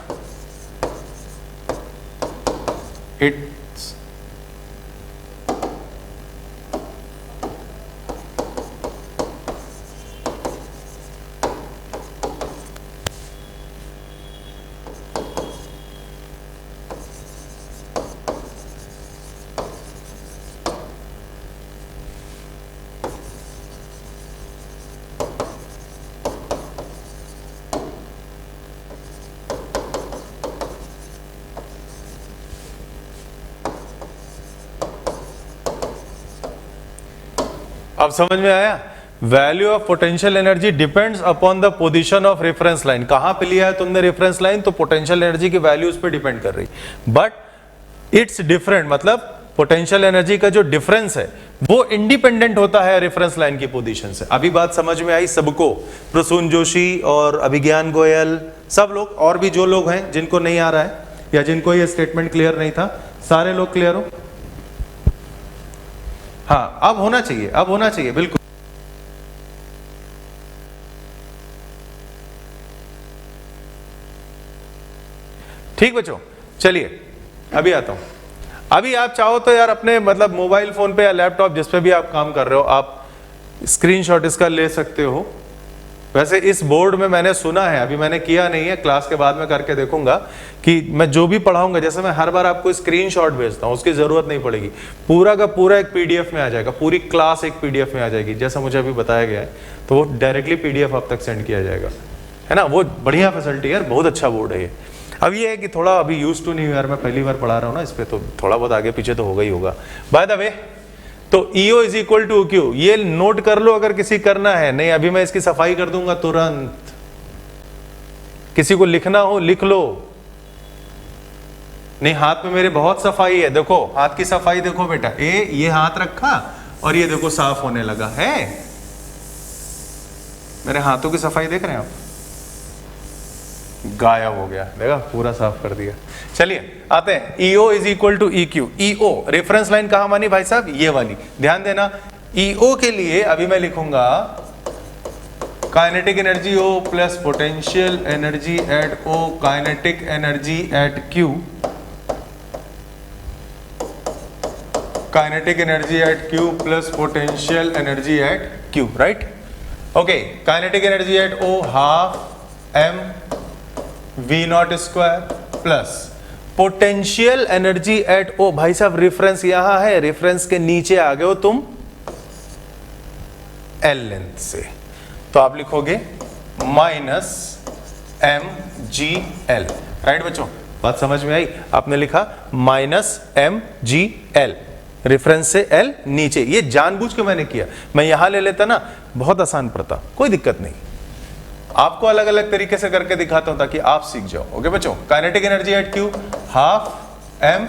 it's अब समझ में आया? Value of potential energy depends upon the position of reference line. कहां पे लिया है तुमने रेफरेंस लाइन, तो पोटेंशियल एनर्जी की वैल्यू उस पर डिपेंड कर रही, बट इट्स डिफरेंट, मतलब पोटेंशियल एनर्जी का जो डिफरेंस है वो इंडिपेंडेंट होता है रेफरेंस लाइन की पोजीशन से। अभी बात समझ में आई सबको? प्रसून जोशी और अभिज्ञान गोयल, सब लोग, और भी जो लोग हैं जिनको नहीं आ रहा है या जिनको ये स्टेटमेंट क्लियर नहीं था, सारे लोग क्लियर हो? हाँ, अब होना चाहिए, अब होना चाहिए, बिल्कुल। ठीक बच्चों, चलिए अभी आता हूं। अभी आप चाहो तो यार अपने मतलब मोबाइल फोन पे या लैपटॉप जिस पे भी आप काम कर रहे हो, आप स्क्रीनशॉट इसका ले सकते हो। वैसे इस बोर्ड में मैंने सुना है, अभी मैंने किया नहीं है, क्लास के बाद में करके देखूंगा कि मैं जो भी पढ़ाऊंगा, जैसे मैं हर बार आपको स्क्रीनशॉट भेजता हूं, उसकी जरूरत नहीं पड़ेगी, पूरा का पूरा एक पीडीएफ में आ जाएगा, पूरी क्लास एक पीडीएफ में आ जाएगी, जैसा मुझे अभी बताया गया है। तो वो डायरेक्टली पीडीएफ आप तक सेंड किया जाएगा, है ना? वो बढ़िया फैसिलिटी है, बहुत अच्छा बोर्ड है ये। अब ये है कि थोड़ा अभी यूज टू नहीं हुआ यार, मैं पहली बार पढ़ा रहा हूँ ना इस पे, तो थोड़ा बहुत आगे पीछे तो होगा ही होगा। बाय द वे, तो EO is equal to Q, ये नोट कर लो अगर किसी करना है, नहीं अभी मैं इसकी सफाई कर दूंगा तुरंत। किसी को लिखना हो लिख लो, नहीं हाथ में मेरे बहुत सफाई है, देखो हाथ की सफाई देखो बेटा, ये हाथ रखा और ये देखो साफ होने लगा है, मेरे हाथों की सफाई देख रहे हैं आप? गायब हो गया, देखा, पूरा साफ कर दिया। चलिए आते हैं, EO is equal to EQ। EO reference line कहां मानी भाई साहब? ये वाली, ध्यान देना। EO के लिए अभी मैं लिखूंगा kinetic energy O plus potential energy at O, kinetic energy eight Q, kinetic energy eight Q plus potential energy eight Q, right? Okay, kinetic energy at O half m V naught square plus potential energy at O, भाई साहब reference यहां है, reference के नीचे आ गए हो तुम L length से, तो आप लिखोगे माइनस mgl, राइट बच्चों? बात समझ में आई? आपने लिखा माइनस mgl, रेफरेंस से L नीचे, ये जानबूझ के मैंने किया, मैं यहां ले लेता ना बहुत आसान पड़ता, कोई दिक्कत नहीं, आपको अलग अलग तरीके से करके दिखाता हूं ताकि आप सीख जाओ। ओके बच्चों, kinetic energy eight Q half m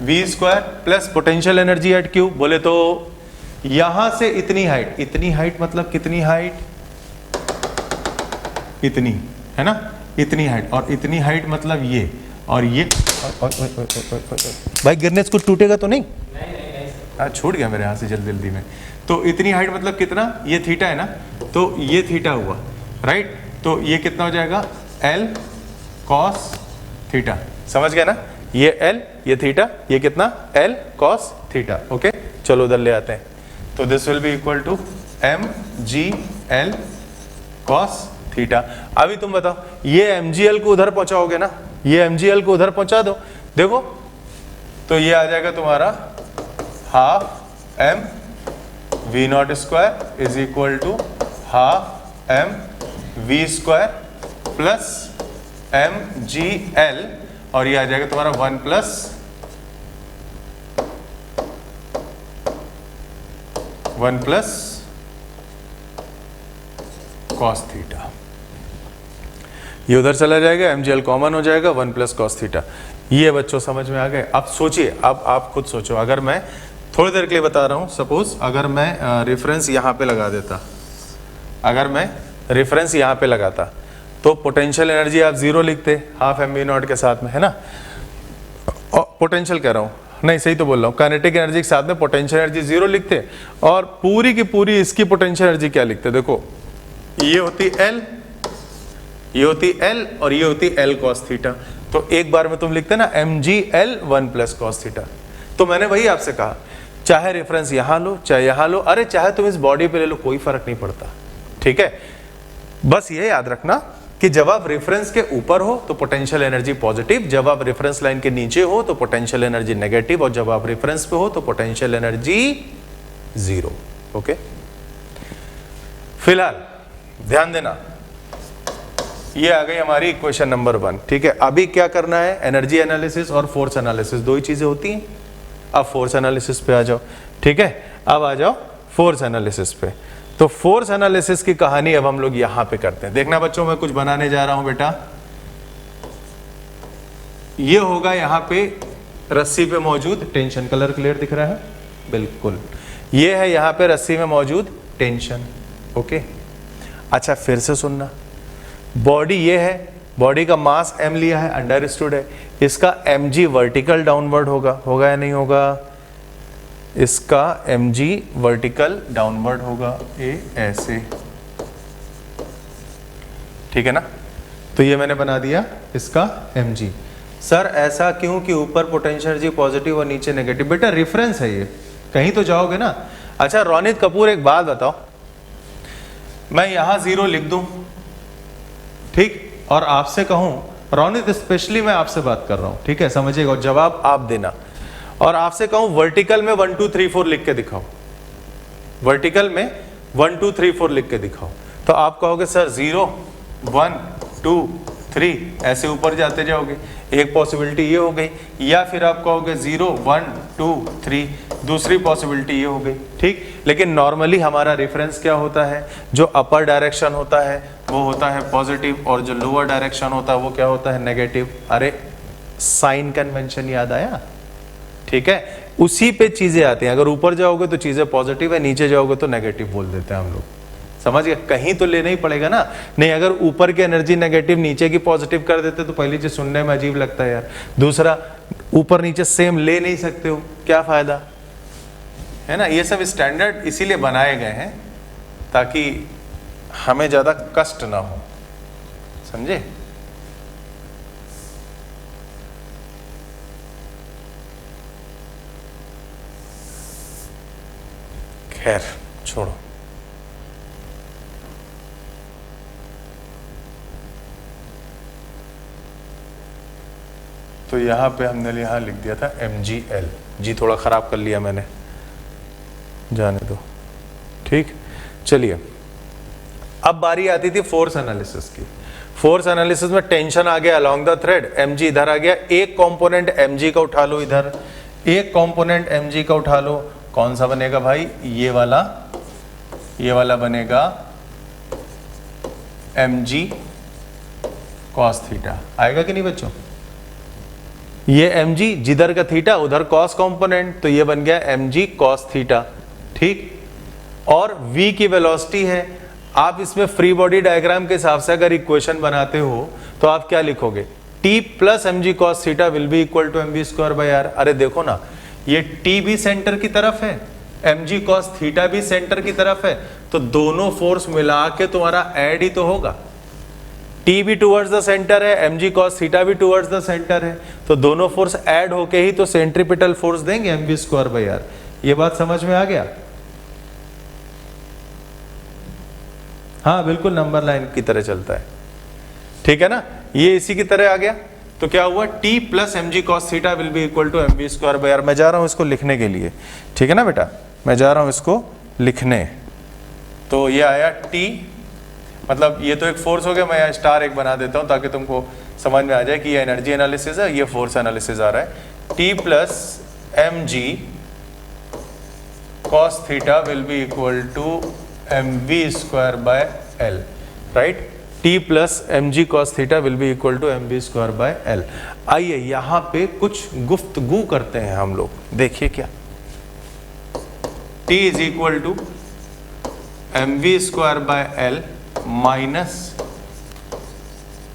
v square plus potential energy eight Q, बोले तो यहां से इतनी हाइट, इतनी हाइट मतलब कितनी हाइट? इतनी, है ना? इतनी हाइट, और इतनी हाइट मतलब ये, और ये, भाई गिरने को टूटेगा तो नहीं? छूट गया मेरे हाथ से जल्दी जल्दी में। तो इतनी हाइट मतलब कितना? ये थीटा है ना, तो ये थीटा हुआ, राइट? तो ये कितना हो जाएगा? L cos थीटा, समझ गया ना? ये L, ये थीटा, ये कितना? L cos theta. ओके, चलो उधर ले आते हैं, तो this will be equal to mgl cos theta. अभी तुम बताओ, ये mgl को उधर पहुंचाओगे ना, ये mgl को उधर पहुंचा दो, देखो तो ये आ जाएगा तुम्हारा half m v naught square is equal to half M V square plus M G L, और ये आ जाएगा तुम्हारा 1 प्लस कॉस थीटा। ये उधर चला जाएगा, एम जी एल कॉमन हो जाएगा, 1 प्लस कॉस थीटा। ये बच्चों समझ में आ गए? अब सोचिए, अब आप खुद सोचो, अगर मैं थोड़ी देर के लिए बता रहा हूं, सपोज अगर मैं रेफरेंस यहां पे लगा देता, अगर मैं रेफरेंस यहां पे लगाता तो पोटेंशियल एनर्जी आप 0 लिखते, हाफ एम वी नॉट के साथ में, है ना। और पोटेंशियल कह रहा हूं, नहीं सही तो बोल रहा हूँ, काइनेटिक एनर्जी के साथ में पोटेंशियल एनर्जी 0 लिखते, और पूरी की पूरी इसकी पोटेंशियल एनर्जी क्या लिखते? देखो ये होती L, ये होती L और ये होती L cos थीटा। तो एक बार में तुम लिखते ना mgl 1 प्लस cos थीटा। तो मैंने वही आपसे कहा, चाहे रेफरेंस यहां लो चाहे यहां लो, अरे चाहे तुम इस बॉडी पे ले लो, कोई फर्क नहीं पड़ता, ठीक है। बस ये याद रखना कि जब आप रेफरेंस के ऊपर हो तो पोटेंशियल एनर्जी पॉजिटिव, जब आप रेफरेंस लाइन के नीचे हो तो पोटेंशियल एनर्जी नेगेटिव, और जब आप रेफरेंस पे हो तो पोटेंशियल एनर्जी 0। ओके, फिलहाल ध्यान देना, ये आ गई हमारी इक्वेशन नंबर 1, ठीक है। अभी क्या करना है? एनर्जी एनालिसिस और फोर्स एनालिसिस, दो ही चीजें होती हैं। अब फोर्स एनालिसिस पे आ जाओ, ठीक है। अब आ जाओ फोर्स एनालिसिस पे। तो फोर्स एनालिसिस की कहानी अब हम लोग यहां पे करते हैं। देखना बच्चों, मैं कुछ बनाने जा रहा हूं बेटा। ये होगा यहां पे रस्सी पे मौजूद टेंशन, कलर क्लियर दिख रहा है? बिल्कुल, ये है यहां पे रस्सी में मौजूद टेंशन। ओके, अच्छा फिर से सुनना, बॉडी ये है, बॉडी का मास m लिया है, अंडरस्टूड है। इसका mg वर्टिकल डाउनवर्ड होगा या नहीं होगा? इसका mg वर्टिकल डाउनवर्ड होगा, ये ऐसे, ठीक है ना। तो ये मैंने बना दिया इसका mg। सर ऐसा क्यों कि ऊपर पोटेंशियल एनर्जी पॉजिटिव और नीचे नेगेटिव? बेटा रेफरेंस है ये, कहीं तो जाओगे ना। अच्छा रोनित कपूर, एक बात बताओ, मैं यहां 0 लिख दूं, ठीक, और आपसे कहूं, रोनित स्पेशली मैं आपसे बात कर रहा हूं, ठीक है, समझिएगा, और जवाब आप देना, और आपसे कहूं वर्टिकल में 1 2 3 4 लिख के दिखाओ, वर्टिकल में 1 2 3 4 लिख के दिखाओ, तो आप कहोगे सर 0 1 2 3 ऐसे ऊपर जाते जाओगे, एक पॉसिबिलिटी ये हो गई, या फिर आप कहोगे 0 1 2 3, दूसरी पॉसिबिलिटी ये हो गई, ठीक। लेकिन नॉर्मली हमारा रेफरेंस क्या होता है? जो अपर डायरेक्शन होता है वो होता है पॉजिटिव, और जो लोअर डायरेक्शन होता है वो क्या होता है? नेगेटिव। अरे साइन कन्वेंशन याद आया? ठीक है, उसी पे चीजें आती हैं। अगर ऊपर जाओगे तो चीजें पॉजिटिव है, नीचे जाओगे तो नेगेटिव बोल देते हैं हम लोग, समझ गए? कहीं तो लेना ही पड़ेगा ना। नहीं, अगर ऊपर की एनर्जी नेगेटिव नीचे की पॉजिटिव कर देते तो पहली चीज सुनने में अजीब लगता है यार, दूसरा ऊपर नीचे सेम ले नहीं सकते हो, क्या फायदा है ना। ये सब स्टैंडर्ड इसीलिए बनाए गए हैं ताकि हमें ज्यादा कष्ट ना हो, समझे। खैर छोड़ो, तो यहां पे हमने यहां लिख दिया था mgl, जी थोड़ा खराब कर लिया मैंने, जाने दो, ठीक। चलिए अब बारी आती थी फोर्स एनालिसिस की। फोर्स एनालिसिस में टेंशन आ गया अलोंग द थ्रेड, mg इधर आ गया, एक कंपोनेंट mg का उठा लो, इधर एक कंपोनेंट mg का उठा लो, कौन सा बनेगा भाई? ये वाला बनेगा mg cos थीटा। आएगा कि नहीं बच्चों? ये mg जिधर का थीटा उधर cos कंपोनेंट, तो ये बन गया mg cos थीटा, ठीक। और v की वेलोसिटी है, आप इसमें फ्री बॉडी डायग्राम के हिसाब से अगर इक्वेशन बनाते हो तो आप क्या लिखोगे? t plus mg cos theta will be equal to mv square by r। अरे देखो ना, ये t भी सेंटर की तरफ है, mg cos थीटा भी सेंटर की तरफ है, तो दोनों फोर्स मिला के तुम्हारा ऐड ही तो होगा। t भी टुवर्ड्स द सेंटर है, mg cos थीटा भी टुवर्ड्स द सेंटर है, तो दोनों फोर्स ऐड होके ही तो सेंट्रीपिटल फोर्स देंगे mv स्क्वायर बाय r। ये बात समझ में आ गया? हाँ बिल्कुल, नंबर लाइन की तरह चलता है, ठीक है ना। ये इसी की तरह आ गया, तो क्या हुआ? t plus mg cos theta will be equal to mv square by r। मैं जा रहा हूं इसको लिखने के लिए, ठीक है ना बेटा, मैं जा रहा हूं इसको लिखने। तो ये आया t, मतलब ये तो एक फोर्स हो गया, मैं यहाँ स्टार एक बना देता हूँ ताकि तुमको समझ में आ जाए कि ये एनर्जी एनालिसिस है, ये फोर्स एनालिसिस आ रहा है। T plus M G cos theta will be equal to M V square by L, right. T plus M G cos theta will be equal to M V square by L. आइए यहाँ पे कुछ गुफ्तगू करते हैं हम लोग, देखिए क्या। T is equal to M V square by L minus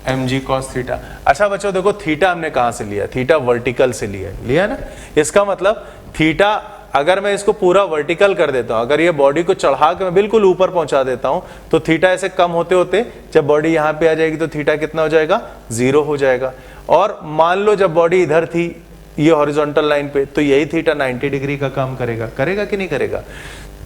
M G cos theta. अच्छा बच्चों देखो, थीटा हमने कहां से लिया? थीटा वर्टिकल से लिया ना। इसका मतलब थीटा अगर मैं इसको पूरा वर्टिकल कर देता हूं, अगर ये बॉडी को चढ़ा के मैं बिल्कुल ऊपर पहुंचा देता हूं, तो थीटा ऐसे कम होते होते जब बॉडी यहां पे आ जाएगी तो थीटा कितना हो जाएगा? 0 हो जाएगा। और मान लो जब बॉडी इधर थी ये हॉरिजॉन्टल लाइन पे, तो यही थीटा 90 डिग्री का काम करेगा कि नहीं करेगा?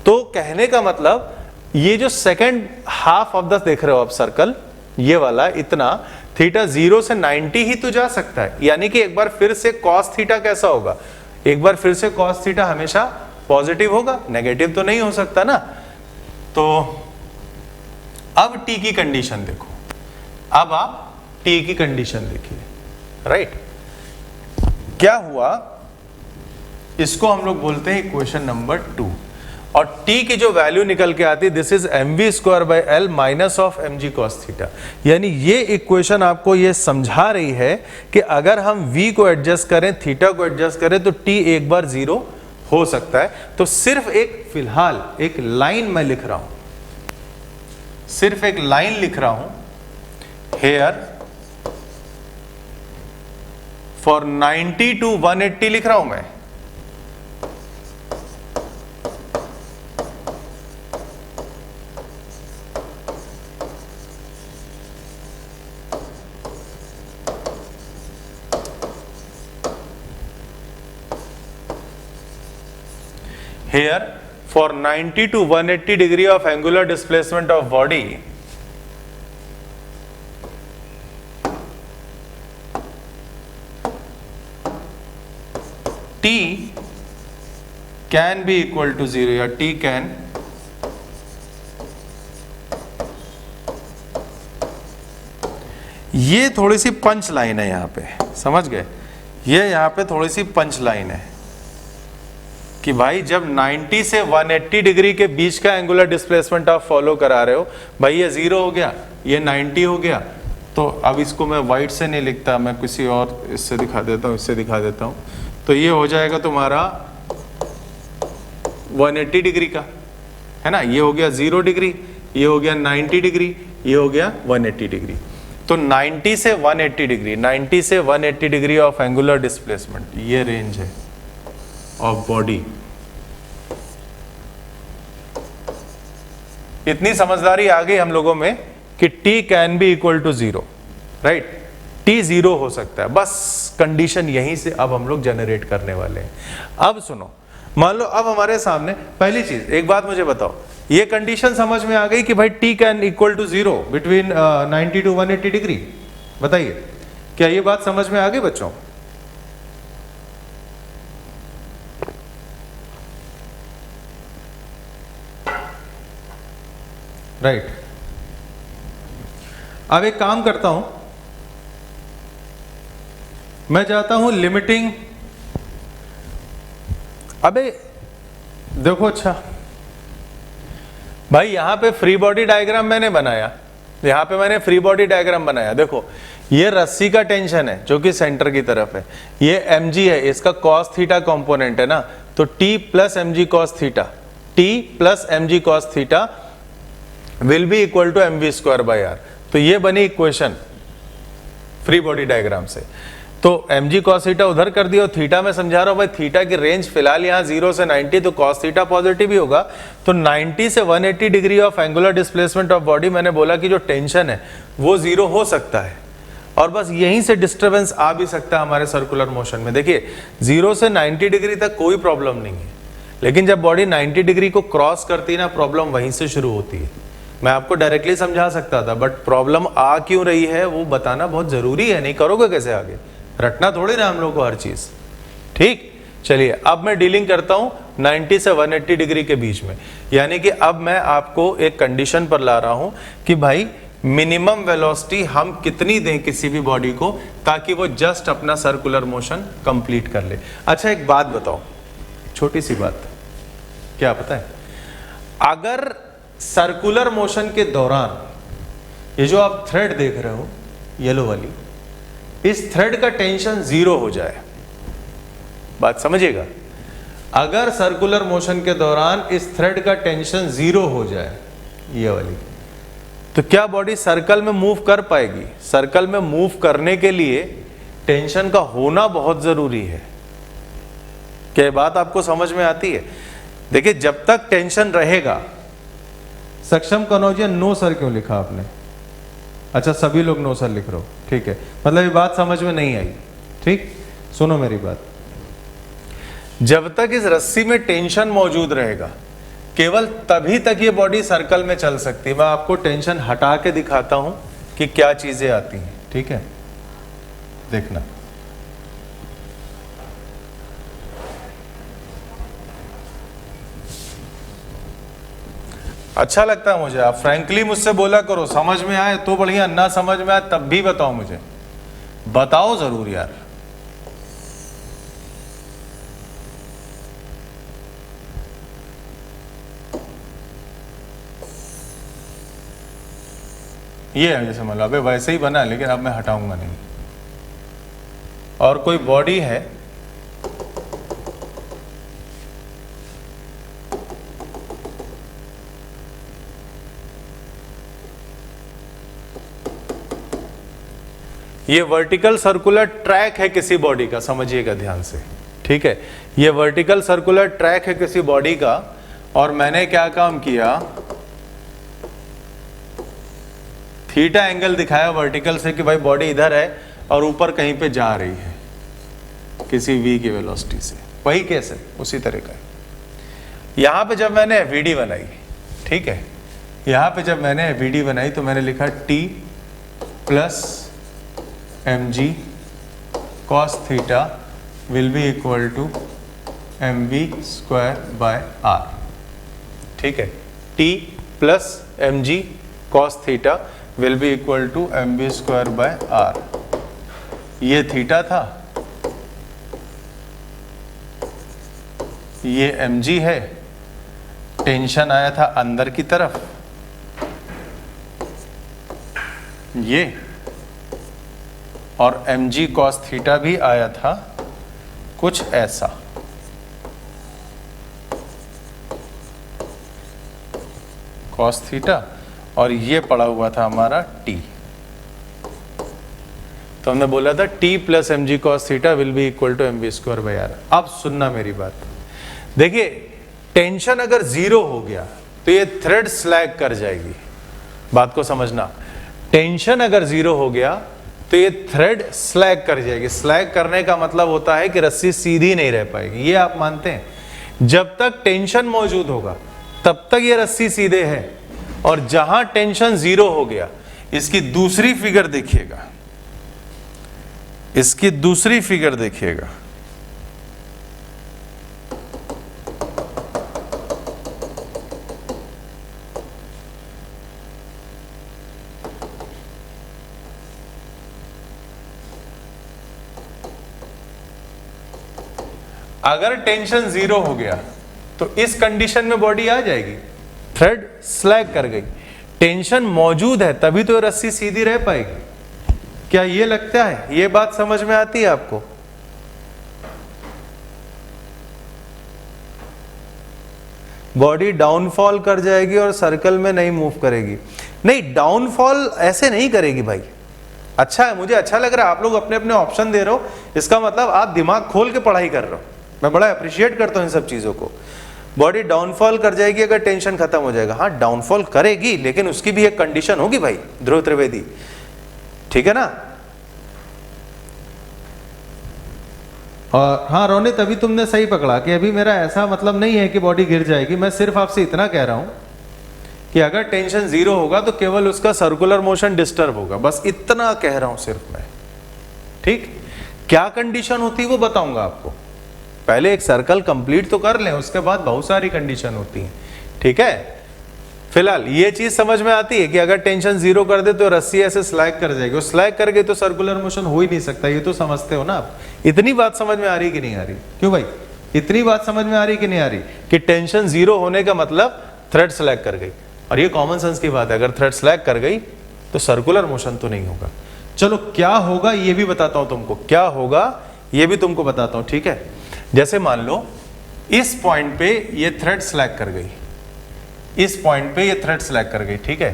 तो कहने का मतलब ये जो सेकंड हाफ ऑफ द देख रहे हो आप सर्कल, ये वाला इतना, थीटा 0 से 90 ही तो जा सकता है। यानी कि एक बार फिर से कॉस थीटा कैसा होगा? एक बार फिर से कॉस थीटा हमेशा पॉजिटिव होगा, नेगेटिव तो नहीं हो सकता ना। तो अब टी की कंडीशन देखो, अब आप टी की कंडीशन देखिए, राइट। क्या हुआ? इसको हम लोग बोलते हैं इक्वेशन नंबर 2, और t की जो वैल्यू निकल के आती है this is M V square by L minus of M G cos theta. यानी ये इक्वेशन आपको ये समझा रही है कि अगर हम v को एडजस्ट करें, थीटा को एडजस्ट करें, तो t एक बार 0 हो सकता है। तो सिर्फ एक फिलहाल एक लाइन मैं लिख रहा हूं, सिर्फ एक लाइन लिख रहा हूं, हेयर फॉर 90 to 180 लिख रहा हूं मैं। Here for 90 to 180 degree of angular displacement of body, T can be equal to 0 या T can ये थोड़ी सी पंच लाइन है यहाँ पे, समझ गए? ये यहाँ पे थोड़ी सी पंच लाइन है कि भाई जब 90 से 180 डिग्री के बीच का एंगुलर डिस्प्लेसमेंट आप फॉलो करा रहे हो, भाई ये 0 हो गया, ये 90 हो गया। तो अब इसको मैं वाइट से नहीं लिखता, मैं किसी और इससे दिखा देता हूँ, इससे दिखा देता हूँ। तो ये हो जाएगा तुम्हारा 180 डिग्री का, है ना। ये हो गया 0 डिग्री, ये हो गया 90 डिग्री, ये हो गया 180 डिग्री। तो 90 से 180 डिग्री, 90 से 180 डिग्री ऑफ एंगुलर डिस्प्लेसमेंट, ये रेंज है ऑफ बॉडी। इतनी समझदारी आ गई हम लोगों में कि T can be equal to 0, right. T 0 हो सकता है, बस कंडीशन यहीं से अब हम लोग जनरेट करने वाले हैं। अब सुनो, मान लो अब हमारे सामने पहली चीज, एक बात मुझे बताओ, ये कंडीशन समझ में आ गई कि भाई T can equal to 0 between 90 to 180 degree? बताइए, क्या ये बात समझ में आ गई बच्चों? राइट। अब एक काम करता हूं, मैं जाता हूं लिमिटिंग। अबे देखो, अच्छा भाई यहां पे फ्री बॉडी डायग्राम मैंने बनाया, यहां पे मैंने फ्री बॉडी डायग्राम बनाया। देखो ये रस्सी का टेंशन है जो कि सेंटर की तरफ है, ये mg है, इसका cos थीटा कंपोनेंट है ना, तो t plus M G cos theta, t plus M G cos theta will be equal to M V square by R. तो ये बनी इक्वेशन फ्री बॉडी डायग्राम से। तो एम जी कॉस थीटा उधर कर दिया, थीटा में समझा रहा हूं भाई, थीटा की रेंज फिलहाल यहाँ 0 से 90, तो कॉस थीटा पॉजिटिव ही होगा। तो 90 से 180 degree of angular displacement of body, मैंने बोला कि जो टेंशन है वो 0 हो सकता है, और बस यहीं से डिस्टर्बेंस आ भी सकता है हमारे सर्कुलर मोशन में। देखिए 0 से 90 डिग्री तक कोई प्रॉब्लम नहीं है, लेकिन जब बॉडी 90 डिग्री को क्रॉस करती है ना, प्रॉब्लम वहीं से शुरू होती है। मैं आपको डायरेक्टली समझा सकता था, बट प्रॉब्लम आ क्यों रही है वो बताना बहुत जरूरी है, नहीं करोगे कैसे आगे? रटना थोड़ी ना हम लोग को हर चीज, ठीक। चलिए अब मैं डीलिंग करता हूं 90 से 180 डिग्री के बीच में, यानी कि अब मैं आपको एक कंडीशन पर ला रहा हूं कि भाई मिनिमम वेलोसिटी हम कितनी दें किसी भी बॉडी को ताकि वो जस्ट अपना सर्कुलर मोशन कंप्लीट कर ले। अच्छा एक बात बताओ, छोटी सी बात, क्या पता है, अगर सर्कुलर मोशन के दौरान ये जो आप थ्रेड देख रहे हो येलो वाली, इस थ्रेड का टेंशन 0 हो जाए, बात समझिएगा, अगर सर्कुलर मोशन के दौरान इस थ्रेड का टेंशन 0 हो जाए ये वाली, तो क्या बॉडी सर्कल में मूव कर पाएगी? सर्कल में मूव करने के लिए टेंशन का होना बहुत जरूरी है। क्या ये बात आपको समझ में आती है? देखिए जब तक टेंशन रहेगा, सक्षम कनौजियन नो सर क्यों लिखा आपने? अच्छा सभी लोग नो सर लिख रहे हो, ठीक है, मतलब ये बात समझ में नहीं आई। ठीक, सुनो मेरी बात, जब तक इस रस्सी में टेंशन मौजूद रहेगा केवल तभी तक ये बॉडी सर्कल में चल सकती है। मैं आपको टेंशन हटा के दिखाता हूं कि क्या चीजें आती हैं, ठीक है, देखना। अच्छा लगता है मुझे, आप फ्रैंकली मुझसे बोला करो, समझ में आए तो बढ़िया, ना समझ में आए तब भी बताओ, मुझे बताओ जरूर यार। ये है जैसे मतलब वैसे ही बना, लेकिन अब मैं हटाऊंगा नहीं। और कोई बॉडी है, ये वर्टिकल सर्कुलर ट्रैक है किसी बॉडी का, समझिएगा ध्यान से, ठीक है, ये वर्टिकल सर्कुलर ट्रैक है किसी बॉडी का, और मैंने क्या काम किया, थीटा एंगल दिखाया वर्टिकल से कि भाई बॉडी इधर है और ऊपर कहीं पे जा रही है किसी v की वेलोसिटी से। वही केस है, उसी तरह का है। यहां पे जब मैंने एफवीडी बनाई, ठीक है, यहां पे जब मैंने एफवीडी बनाई तो मैंने लिखा t plus mg cos theta will be equal to mv square by r, ठीक है, t plus mg cos theta will be equal to mv square by r। ये थीटा था, ये mg है, टेंशन आया था अंदर की तरफ, ये, और mg cos थीटा भी आया था कुछ ऐसा। cos थीटा, और ये पड़ा हुआ था हमारा t, तो हमने बोला था t plus mg cos theta will be equal to mv square by r। अब सुनना मेरी बात, देखिए टेंशन अगर 0 हो गया तो ये थ्रेड स्लैग कर जाएगी, बात को समझना, टेंशन अगर 0 हो गया तो ये थ्रेड स्लैग कर जाएगी। स्लैग करने का मतलब होता है कि रस्सी सीधी नहीं रह पाएगी, ये आप मानते हैं। जब तक टेंशन मौजूद होगा तब तक ये रस्सी सीधे है, और जहां टेंशन 0 हो गया, इसकी दूसरी फिगर देखिएगा, इसकी दूसरी फिगर देखिएगा, अगर टेंशन 0 हो गया तो इस कंडीशन में बॉडी आ जाएगी, थ्रेड स्लैग कर गई, टेंशन मौजूद है तभी तो रस्सी सीधी रह पाएगी। क्या ये लगता है, ये बात समझ में आती है आपको? बॉडी डाउनफॉल कर जाएगी और सर्कल में नहीं मूव करेगी। नहीं, डाउनफॉल ऐसे नहीं करेगी भाई। अच्छा है, मुझे अच्छा लग रहा है आप लोग अपने अपने ऑप्शन दे रहे हो, इसका मतलब आप दिमाग खोल के पढ़ाई कर रहे हो, मैं बड़ा अप्रिशिएट करता हूं इन सब चीजों को। बॉडी डाउनफॉल कर जाएगी अगर टेंशन खत्म हो जाएगा, हाँ डाउनफॉल करेगी, लेकिन उसकी भी एक कंडीशन होगी भाई ध्रुव त्रिवेदी, ठीक है ना। और हाँ रोनित, अभी तुमने सही पकड़ा कि अभी मेरा ऐसा मतलब नहीं है कि बॉडी गिर जाएगी, मैं सिर्फ आपसे इतना कह रहा हूं कि अगर टेंशन 0 होगा तो केवल उसका सर्कुलर मोशन डिस्टर्ब होगा, बस इतना कह रहा हूं सिर्फ मैं, ठीक। क्या कंडीशन होती है वो बताऊंगा आपको, पहले एक सर्कल कंप्लीट तो कर लें, उसके बाद बहुत सारी कंडीशन होती हैं, ठीक है। फिलहाल ये चीज समझ में आती है कि अगर टेंशन जीरो कर दे तो रस्सी ऐसे स्लैग कर जाएगी, और स्लैग कर गई तो सर्कुलर मोशन हो ही नहीं सकता, ये तो समझते हो ना आप। इतनी बात समझ में आ रही कि नहीं आ रही? क्यों भाई, इतनी बात समझ में आ रही कि नहीं आ रही कि टेंशन जीरो होने का मतलब थ्रेड स्लैग कर गई, और ये कॉमन सेंस की बात है। अगर थ्रेड स्लैग कर गई तो सर्कुलर मोशन तो नहीं होगा। चलो क्या होगा ये भी बताता हूं तुमको, क्या होगा ये भी तुमको बताता हूं, ठीक है। जैसे मान लो इस पॉइंट पे ये थ्रेड स्लैग कर गई, इस पॉइंट पे ये थ्रेड स्लैग कर गई, ठीक है।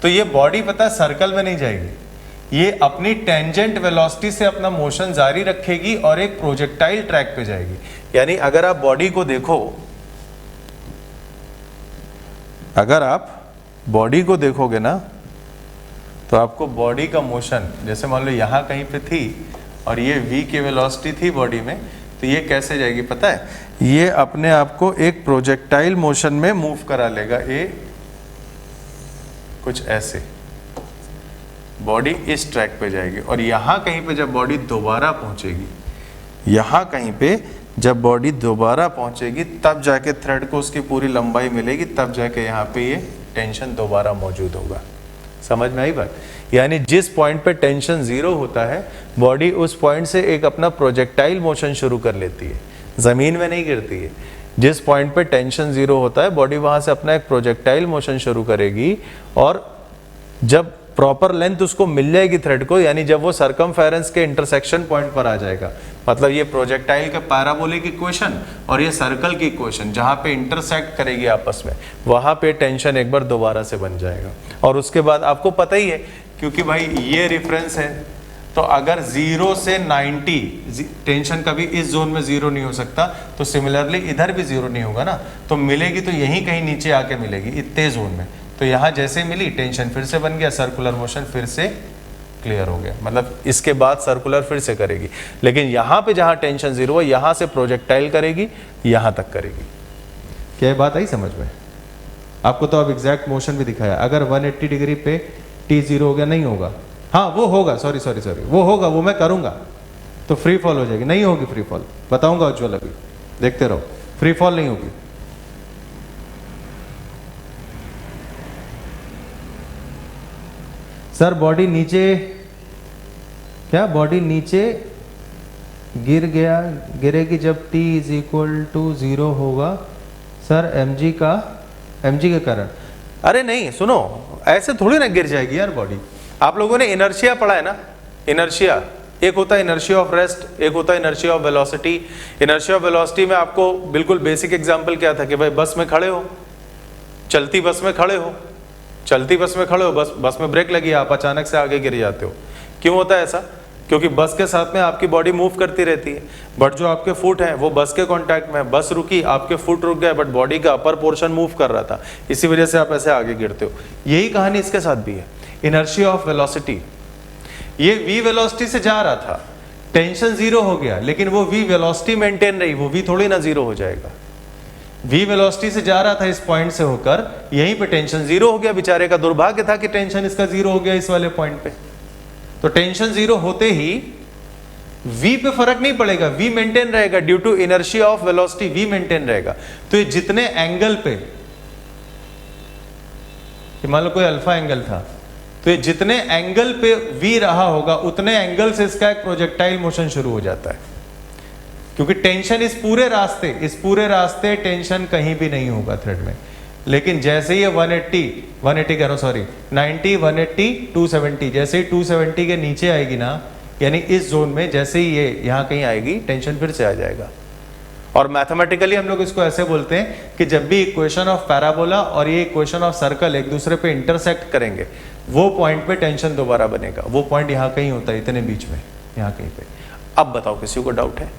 तो ये बॉडी पता है सर्कल में नहीं जाएगी, ये अपनी टेंजेंट वेलोसिटी से अपना मोशन जारी रखेगी और एक प्रोजेक्टाइल ट्रैक पे जाएगी। यानी अगर आप बॉडी को देखो, अगर आप बॉडी को देखोगे ना तो आपको बॉडी का मोशन, जैसे मान लो यहां कहीं पे थी और ये v की वेलोसिटी थी बॉडी में, तो ये कैसे जाएगी पता है, ये अपने आप को एक प्रोजेक्टाइल मोशन में मूव करा लेगा, ये कुछ ऐसे बॉडी इस ट्रैक पे जाएगी, और यहां कहीं पे जब बॉडी दोबारा पहुंचेगी, यहां कहीं पे जब बॉडी दोबारा पहुंचेगी तब जाके थ्रेड को उसकी पूरी लंबाई मिलेगी, तब जाके यहाँ पे ये टेंशन दोबारा मौजूद होगा। समझ में आई बात? यानी जिस पॉइंट पे टेंशन जीरो होता है, बॉडी उस पॉइंट से एक अपना प्रोजेक्टाइल मोशन शुरू कर लेती है, जमीन में नहीं गिरती है। जिस पॉइंट पे टेंशन जीरो होता है, बॉडी वहां से अपना एक प्रोजेक्टाइल मोशन शुरू करेगी, और जब प्रॉपर लेंथ उसको मिल जाएगी थ्रेड को, यानी जब वो सर्कमफेरेंस के इंटरसेक्शन पॉइंट पर आ जाएगा, मतलब ये प्रोजेक्टाइल का पैराबोलिक इक्वेशन और ये सर्कल की इक्वेशन जहां पे इंटरसेक्ट करेगी आपस में, वहां पे टेंशन एक बार दोबारा से बन जाएगा। और उसके बाद आपको पता ही है, क्योंकि भाई ये रेफरेंस है, तो अगर 0 से 90 टेंशन कभी इस जोन में जीरो नहीं हो सकता, तो सिमिलरली इधर भी जीरो नहीं होगा ना, तो मिलेगी तो यहीं कहीं नीचे आके मिलेगी इतने जोन में। तो यहाँ जैसे मिली टेंशन फिर से बन गया, सर्कुलर मोशन फिर से क्लियर हो गया, मतलब इसके बाद सर्कुलर फिर से करेगी। लेकिन यहाँ पे जहाँ टेंशन जीरो है, यहाँ से प्रोजेक्टाइल करेगी, यहाँ तक करेगी। क्या बात आई समझ में? आपको तो अब एग्जैक्ट मोशन भी दिखाया। अगर 180 डिग्री पे टी जीरो हो गया, नहीं होगा, हाँ वो होगा, सॉरी वो होगा, वो मैं करूंगा तो फ्री फॉल हो जाएगी। नहीं होगी फ्री फॉल, बताऊंगा उज्ज्वल, अभी देखते रहो, फ्री फॉल नहीं होगी। सर बॉडी नीचे, क्या बॉडी नीचे गिरेगी जब t इज इक्वल टू 0 होगा सर, mg के कारण? अरे नहीं, सुनो, ऐसे थोड़ी ना गिर जाएगी यार बॉडी। आप लोगों ने इनर्शिया पढ़ा है ना, इनर्शिया, एक होता है इनर्शिया ऑफ रेस्ट, एक होता है inertia of velocity. Inertia of velocity में आपको बिल्कुल बेसिक एग्जांपल क्या था कि भाई बस में खड़े हो, चलती बस में खड़े हो, बस में ब्रेक लगी, आप अचानक से आगे गिर जाते हो। क्यों होता है ऐसा? क्योंकि बस के साथ में आपकी बॉडी मूव करती रहती है, बट जो आपके फुट हैं वो बस के कांटेक्ट में है। बस रुकी, आपके फुट रुक गए, बट बॉडी का अपर पोर्शन मूव कर रहा था, इसी वजह से आप ऐसे आगे गिरते हो। यही कहानी इसके साथ भी है, इनर्शिया ऑफ वेलोसिटी। ये v वेलोसिटी से जा रहा था, टेंशन जीरो हो गया, लेकिन वो v वेलोसिटी मेंटेन रही, वो v थोड़ी ना जीरो हो जाएगा। v वेलोसिटी से जा रहा था इस पॉइंट से होकर, यहीं पे टेंशन जीरो हो गया। बेचारे का दुर्भाग्य था कि टेंशन इसका जीरो हो गया इस वाले पॉइंट पे। तो टेंशन जीरो होते ही v पे फर्क नहीं पड़ेगा, v मेंटेन रहेगा, due to inertia of velocity v maintain रहेगा। तो ये जितने एंगल पे, मान लो कोई अल्फा एंगल था, तो ये जितने एंगल पे v रहा होगा, उतने एंगल से इसका एक प्रोजेक्टाइल मोशन शुरू हो जाता है। क्योंकि टेंशन इस पूरे रास्ते टेंशन कहीं भी नहीं होगा थ्रेड में। लेकिन जैसे ही 180 कह रहा हूं, सॉरी 90, 180, 270, जैसे ही 270 के नीचे आएगी ना, यानी इस जोन में जैसे ही ये यहाँ कहीं आएगी, टेंशन फिर से आ जाएगा। और मैथमेटिकली हम लोग इसको ऐसे बोलते हैं कि जब भी इक्वेशन ऑफ पैराबोला और ये इक्वेशन ऑफ सर्कल एक दूसरे पे इंटरसेक्ट करेंगे, वो पॉइंट पे टेंशन दोबारा बनेगा। वो पॉइंट यहाँ कहीं होता है, इतने बीच में, यहाँ कहीं पे। अब बताओ किसी को डाउट है?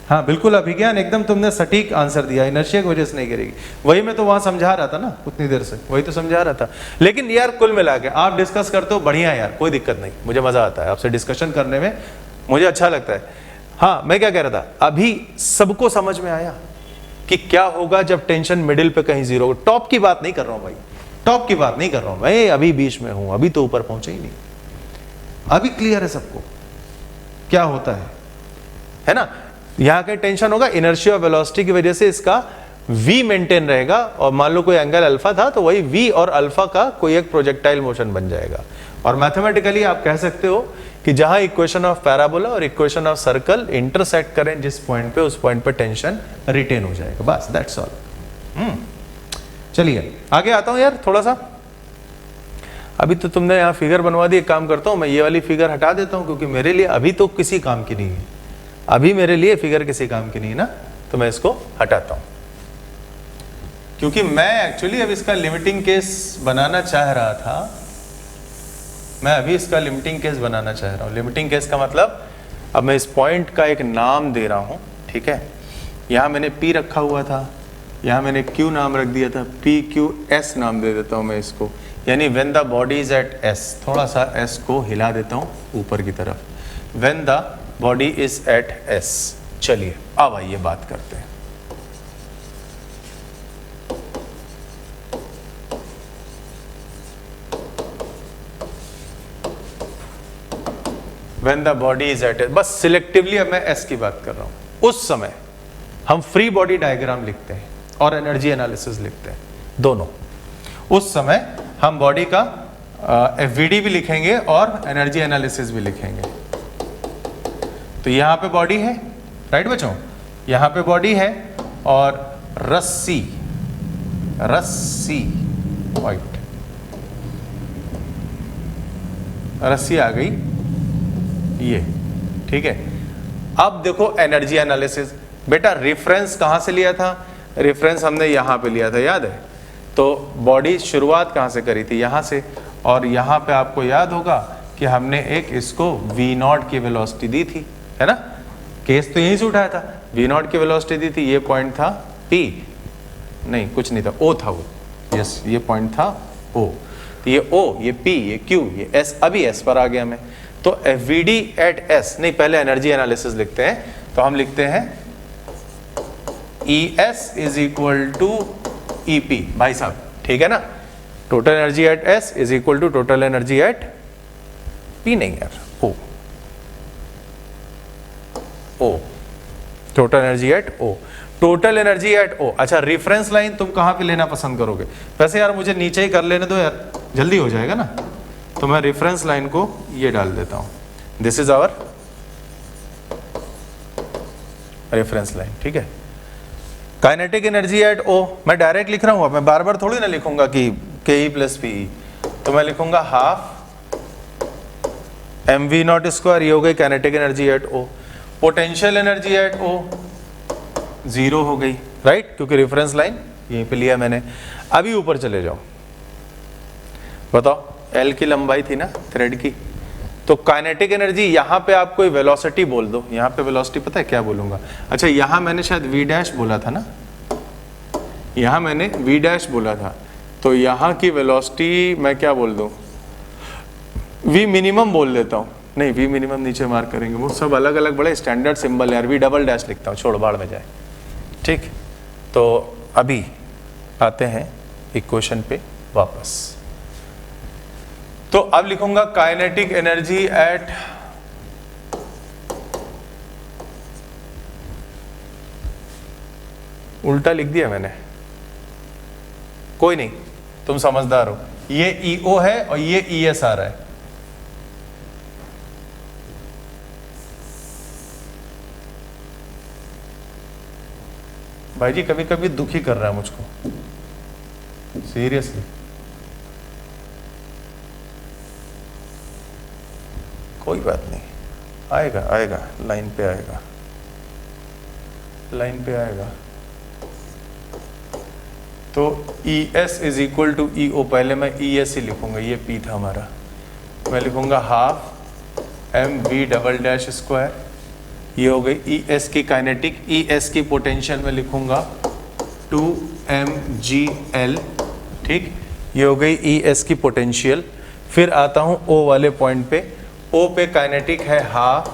हाँ बिल्कुल अभिज्ञान, एकदम तुमने सटीक आंसर दिया, इनर्शिया की वजह से नहीं गिरेगी। वही मैं तो वहां समझा रहा था ना उतनी देर से, वही तो समझा रहा था। लेकिन यार कुल मिला के आप डिस्कस करते हो, बढ़िया यार, कोई दिक्कत नहीं, मुझे मजा आता है आपसे डिस्कशन करने में, मुझे अच्छा लगता है। हाँ मैं क्या कह रहा था, अभी सबको समझ में आया कि क्या होगा जब टेंशन मिडिल पे कहीं जीरो हो। टॉप की बात नहीं कर रहा हूं भाई, टॉप की बात नहीं कर रहा हूं मैं, अभी बीच में हूं, अभी तो ऊपर पहुंचे ही नहीं। अभी क्लियर है सबको क्या होता है ना? यहां का टेंशन होगा इनर्शिया और वेलोसिटी की वजह से इसका v मेंटेन रहेगा, और मान लो कोई एंगल अल्फा था तो वही v और अल्फा का कोई एक प्रोजेक्टाइल मोशन बन जाएगा। और मैथमेटिकली आप कह सकते हो कि जहां इक्वेशन ऑफ पैराबोला और इक्वेशन ऑफ सर्कल इंटरसेक्ट करें जिस पॉइंट पे, उस पॉइंट पे टेंशन रिटेन हो जाएगा, बस दैट्स ऑल। चलिए आगे आता हूं यार थोड़ा सा। अभी तो तुमने यहाँ फिगर बनवा दी, एक काम करता हूं मैं ये वाली फिगर हटा देता हूं क्योंकि मेरे लिए अभी तो किसी काम की नहीं है, अभी मेरे लिए फिगर किसी काम की नहीं है ना, तो मैं इसको हटाता हूं क्योंकि मैं एक्चुअली अब इसका लिमिटिंग केस बनाना चाह रहा था। मैं अभी इसका लिमिटिंग केस बनाना चाह रहा हूं। लिमिटिंग केस का मतलब अब मैं इस पॉइंट का एक नाम दे रहा हूं, ठीक है? यहां मैंने P रखा हुआ था, यहां मैंने Q नाम रख दिया था, PQS नाम दे देता हूं मैं इसको, यानी when the body is at S, थोड़ा सा S को हिला देता हूं ऊपर की तरफ, when the body is at S। चलिए अब आइए बात करते हैं। When the body is at S, बस सिलेक्टिवली अब मैं S की बात कर रहा हूं। उस समय हम फ्री बॉडी डायग्राम लिखते हैं और एनर्जी एनालिसिस लिखते हैं दोनों। उस समय हम बॉडी का FVD भी लिखेंगे और एनर्जी एनालिसिस भी लिखेंगे। तो यहां पे बॉडी है, राइट बच्चों? यहां पे बॉडी है और रस्सी वाइट रस्सी आ गई ये, ठीक है? अब देखो एनर्जी एनालिसिस। बेटा रेफरेंस कहां से लिया था? रेफरेंस हमने यहां पे लिया था, याद है? तो बॉडी शुरुआत कहां से करी थी? यहां से। और यहां पे आपको याद होगा कि हमने एक इसको v0 की वेलोसिटी दी थी, है ना? केस तो यहीं से उठाया था, v0 की वेलोसिटी दी थी। ये पॉइंट था P, नहीं कुछ नहीं था, O था वो, यस ये पॉइंट था O। तो ये O, ये P, ये Q, ये S, अभी S पर आ गया मैं। तो FVD एट S, नहीं पहले एनर्जी एनालिसिस लिखते हैं, तो हम लिखते हैं ES is equal to EP, भाई साहब ठीक है ना? Total energy at S is equal to total energy at P, नहीं यार O, total energy at O, total energy at O। अच्छा रेफरेंस लाइन तुम कहां पे लेना पसंद करोगे? वैसे यार मुझे नीचे ही कर लेने दो यार, जल्दी हो जाएगा ना। तो मैं रेफरेंस लाइन को ये डाल देता हूं, this is our reference line, ठीक है? काइनेटिक एनर्जी एट O मैं डायरेक्ट लिख रहा हूं, मैं बार बार थोड़ी ना लिखूंगा कि KE प्लस PE, तो मैं लिखूंगा हाफ mv0 स्क्वायर, ये हो गई kinetic energy at O। Potential energy at O 0 हो गई, राइट? क्योंकि रेफरेंस लाइन यहीं पे लिया मैंने। अभी ऊपर चले जाओ, बताओ L की लंबाई थी ना थ्रेड की, तो काइनेटिक एनर्जी यहां पे आप कोई वेलोसिटी बोल दो। यहां पे वेलोसिटी पता है क्या बोलूंगा? अच्छा यहां मैंने शायद V डैश बोला था ना, यहां मैंने V डैश बोला था, तो यहां की वेलोसिटी मैं क्या बोल दूं? V मिनिमम बोल देता हूं। नहीं V मिनिमम नीचे मार्क करेंगे, वो सब अलग अलग बड़े स्टैंडर्ड सिंबल यार। V डबल डैश लिखता हूं, छोड़ बाढ़ में जाए, ठीक? तो अभी आते हैं इक्वेशन पे वापस। तो अब लिखूंगा काइनेटिक एनर्जी एट उल्टा लिख दिया मैंने, कोई नहीं तुम समझदार हो। ये EO है और ये ES आ रहा है। भाई जी कभी कभी दुखी कर रहा है मुझको, सीरियसली। कोई बात नहीं, आएगा आएगा, लाइन पे आएगा, लाइन पे आएगा। तो ES is equal to EO, पहले मैं ES ही लिखूंगा, ये P था हमारा। मैं लिखूंगा half mv double dash square, ये हो गई ES की काइनेटिक, ES की पोटेंशियल में लिखूंगा 2mgl, ठीक? ये हो गई ES की पोटेंशियल। फिर आता हूं O वाले पॉइंट पे, O पे काइनेटिक है हाफ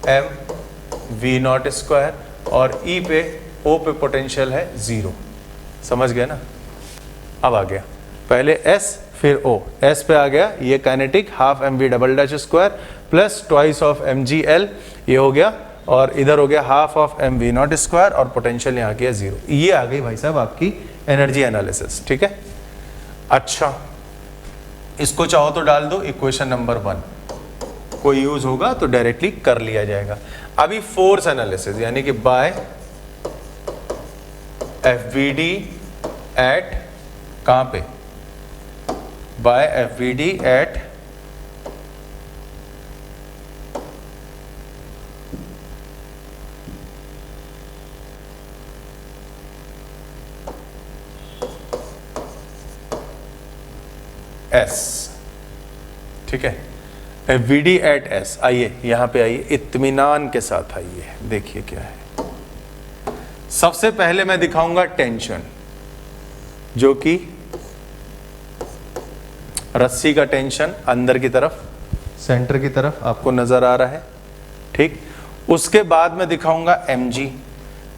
mv0 स्क्वायर और E पे O पे पोटेंशियल है 0। समझ गए ना? अब आ गया, पहले S फिर O, S पे आ गया ये kinetic, half mv double dash square plus twice of mgl, ये हो गया, और इधर हो गया half of mv not square, और पोटेंशियल यहाँ किया 0। ये आ गई भाई साहब आपकी एनर्जी एनालिसिस, ठीक है। अच्छा, इसको चाहो तो डाल दो इक्वेशन नंबर 1, कोई यूज होगा तो डायरेक्टली कर लिया जाएगा। अभी फोर्स एनालिसिस, यानी कि बाय FVD एट, कहां पे, बाय FVD एट S, ठीक है, FVD एट S। आइए यहां पे आइए, इत्मीनान के साथ आइए, देखिए क्या है। सबसे पहले मैं दिखाऊंगा टेंशन, जो कि रस्सी का टेंशन अंदर की तरफ, सेंटर की तरफ आपको नजर आ रहा है, ठीक। उसके बाद मैं दिखाऊंगा mg,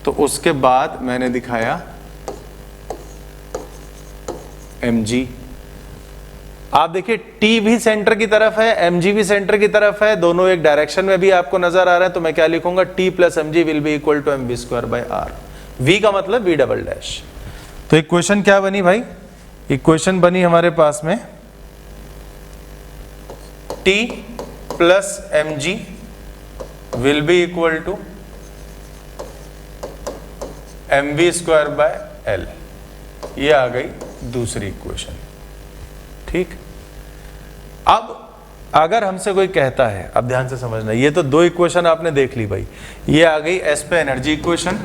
तो उसके बाद मैंने दिखाया mg। आप देखिए T भी सेंटर की तरफ है, mg भी सेंटर की तरफ है, दोनों एक डायरेक्शन में भी आपको नजर आ रहा है, तो मैं क्या लिखूंगा, T plus mg will be equal to mv square by r। v का मतलब v डबल डैश। तो इक्वेशन क्या बनी भाई, इक्वेशन बनी हमारे पास में T plus mg will be equal to mv square by l। ये आ गई दूसरी इक्वेशन, ठीक। अब अगर हमसे कोई कहता है, अब ध्यान से समझना, ये तो दो इक्वेशन आपने देख ली भाई, ये आ गई S पे एनर्जी इक्वेशन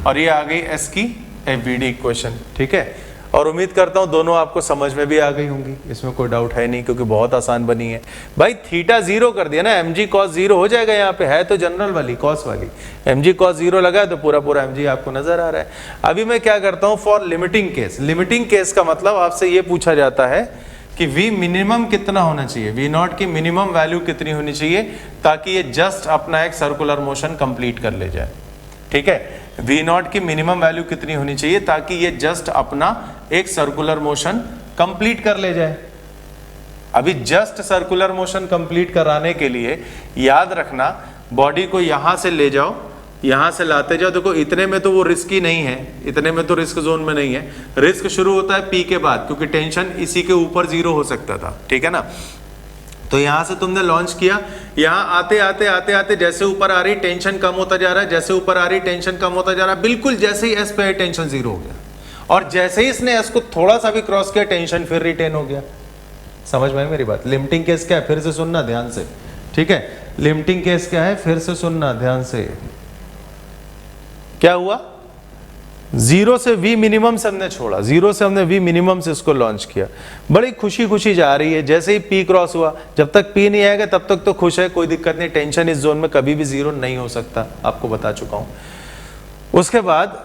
और ये आ गई S की FVD इक्वेशन, ठीक है। और उम्मीद करता हूं दोनों आपको समझ में भी आ गई होंगी, इसमें कोई डाउट है नहीं, क्योंकि बहुत आसान बनी है भाई। थीटा 0 कर दिया ना, mg cos 0 हो जाएगा, यहाँ पे है तो जनरल वाली cos वाली, mg cos 0 लगा तो पूरा पूरा mg आपको नजर आ रहा है। अभी मैं क्या करता हूं, for limiting case, limiting case का मतलब आपसे ये पूछा जाता है कि V मिनिमम कितना होना चाहिए, V नॉट की मिनिमम वैल्यू कितनी होनी चाहिए, ताकि ये जस्ट अपना एक सर्कुलर मोशन कंप्लीट कर ले जाए, ठीक है। V नॉट की मिनिमम वैल्यू कितनी होनी चाहिए, ताकि ये जस्ट अपना एक सर्कुलर मोशन कंप्लीट कर ले जाए। अभी जस्ट सर्कुलर मोशन कंप्लीट कराने के लिए याद रखना, बॉडी को यहां से ले जाओ, यहां से लाते जाओ। देखो इतने में तो वो रिस्की नहीं है, इतने में तो रिस्क जोन में नहीं है, रिस्क शुरू होता है P के बाद, क्योंकि टेंशन इसी के ऊपर 0 हो सकता था, ठीक है ना। तो यहां से तुमने लॉन्च किया, यहां आते आते आते आते जैसे ऊपर आ रही टेंशन कम होता जा रहा है, जैसे ऊपर आ रही टेंशन कम होता जा रहा है, बिल्कुल जैसे ही S पे टेंशन 0 हो गया, और जैसे ही इसने S को थोड़ा सा भी क्रॉस किया टेंशन फिर रिटेन हो गया। समझ में मेरी बात। लिमिटिंग केस क्या है, फिर से सुनना ध्यान से, ठीक है। लिमिटिंग केस क्या है, फिर से सुनना ध्यान से। क्या हुआ, 0 से V मिनिमम से हमने छोड़ा, 0 से हमने V मिनिमम से इसको लॉन्च किया, बड़ी खुशी खुशी जा रही है। जैसे ही P क्रॉस हुआ, जब तक P नहीं आएगा तब तक तो खुश है, कोई दिक्कत नहीं, टेंशन इस जोन में कभी भी 0 नहीं हो सकता, आपको बता चुका हूं। उसके बाद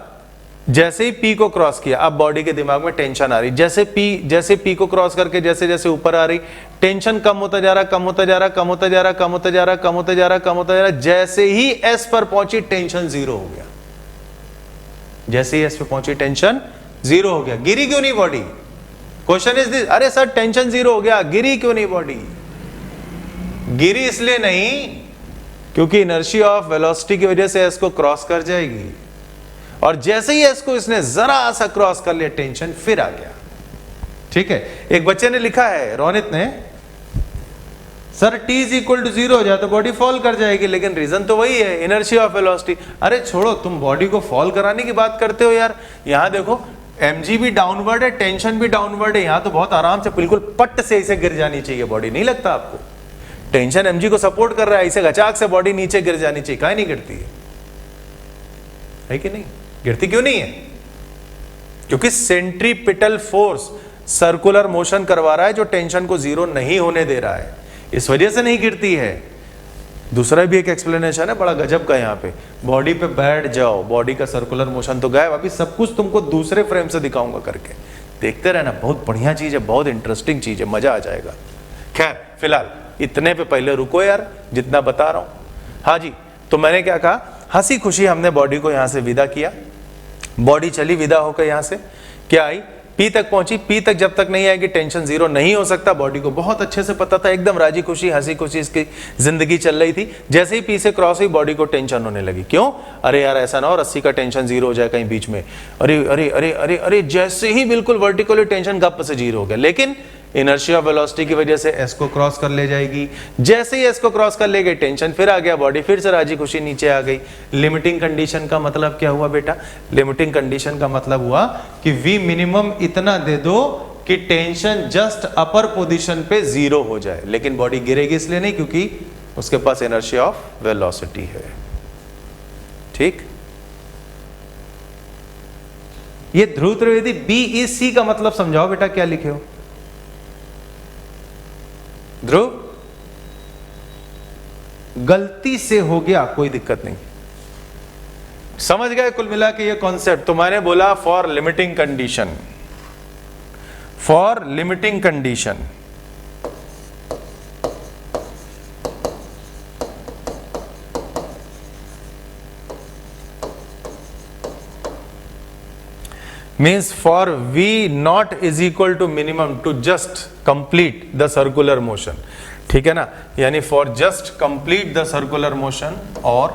जैसे ही P को क्रॉस किया, अब बॉडी के दिमाग में टेंशन आ रही, जैसे P को क्रॉस करके जैसे जैसे ऊपर आ रही, टेंशन कम होता जा रहा, कम होता जा रहा, कम होता जा रहा, कम होता जा रहा, कम होता जा रहा, कम होता जा रहा। जैसे ही S पर पहुंची टेंशन 0 हो गया, जैसे ही S पे पहुंची टेंशन 0 हो गया। गिरी क्यों नहीं बॉडी, क्वेश्चन इज दिस, अरे सर टेंशन 0 हो गया, गिरी क्यों नहीं बॉडी? गिरी इसलिए नहीं क्योंकि इनर्शिया ऑफ वेलोसिटी की वजह से S को क्रॉस कर जाएगी, और जैसे ही S को इसने जरा सा क्रॉस कर लिया टेंशन फिर आ गया, ठीक है। एक बच्चे ने लिखा है, रोनित ने, sir T is equal to 0 हो जाए तो बॉडी फॉल कर जाएगी, लेकिन रीजन तो वही है, इनर्शिया ऑफ वेलोसिटी। अरे छोड़ो, तुम बॉडी को फॉल कराने की बात करते हो यार। यहां देखो mg भी डाउनवर्ड है, टेंशन भी डाउनवर्ड है, यहां तो बहुत आराम से बिल्कुल पट से इसे गिर जानी चाहिए बॉडी, नहीं लगता आपको? टेंशन mg को सपोर्ट कर रहा है, इसे गचाक से बॉडी नीचे गिर जानी चाहिए, काहे नहीं गिरती है कि नहीं? गिरती क्यों नहीं है? क्योंकि सेंट्रीपिटल फोर्स सर्कुलर मोशन करवा रहा है जो टेंशन को 0 नहीं होने दे रहा है, इस वजह से नहीं गिरती है। दूसरा भी एक एक्सप्लेनेशन है बड़ा गजब का, यहाँ पे बॉडी पे बैठ जाओ, बॉडी का सर्कुलर मोशन तो गायब। अभी सब कुछ तुमको दूसरे फ्रेम से दिखाऊंगा करके, देखते रहना, बहुत बढ़िया चीज है, बहुत इंटरेस्टिंग चीज है, मजा आ जाएगा। खैर फिलहाल इतने पे पहले रुको यार, जितना बता रहा हूं। हाँ जी, तो मैंने क्या कहा, हंसी खुशी हमने बॉडी को यहां से विदा किया, बॉडी चली विदा होकर यहां से, क्या आई, P तक पहुंची, P तक जब तक नहीं आएगी टेंशन जीरो नहीं हो सकता। बॉडी को बहुत अच्छे से पता था, एकदम राजी खुशी हंसी खुशी इसकी जिंदगी चल रही थी। जैसे ही P से क्रॉस हुई बॉडी को टेंशन होने लगी। क्यों? अरे यार ऐसा ना हो 80 का टेंशन जीरो हो जाए कहीं बीच में। अरे अरे अरे अरे अरे, जैसे ही बिल्कुल वर्टिकली टेंशन गप से जीरो हो गया। लेकिन इनर्शिया वेलोसिटी की वजह से S को क्रॉस कर ले जाएगी। जैसे ही S को क्रॉस कर ले गई टेंशन फिर आ गया, बॉडी फिर से राजी खुशी नीचे आ गई। लिमिटिंग कंडीशन का मतलब क्या हुआ बेटा? लिमिटिंग कंडीशन का मतलब हुआ कि V मिनिमम इतना दे दो कि टेंशन जस्ट अपर पोजीशन पे जीरो हो जाए, लेकिन बॉडी गिरेगी इसलिए नहीं क्योंकि उसके पास इनर्शिया ऑफ वेलोसिटी है। ठीक, ये ध्रुव त्रिवेदी BEC का मतलब समझाओ बेटा, क्या लिखे हो ध्रुव? गलती से हो गया कोई दिक्कत नहीं, समझ गए कुल मिला के ये कॉन्सेप्ट। तो मैंने बोला for limiting condition, for limiting condition means for V not is equal to minimum to just complete the circular motion, ठीक है ना? यानी for just complete the circular motion or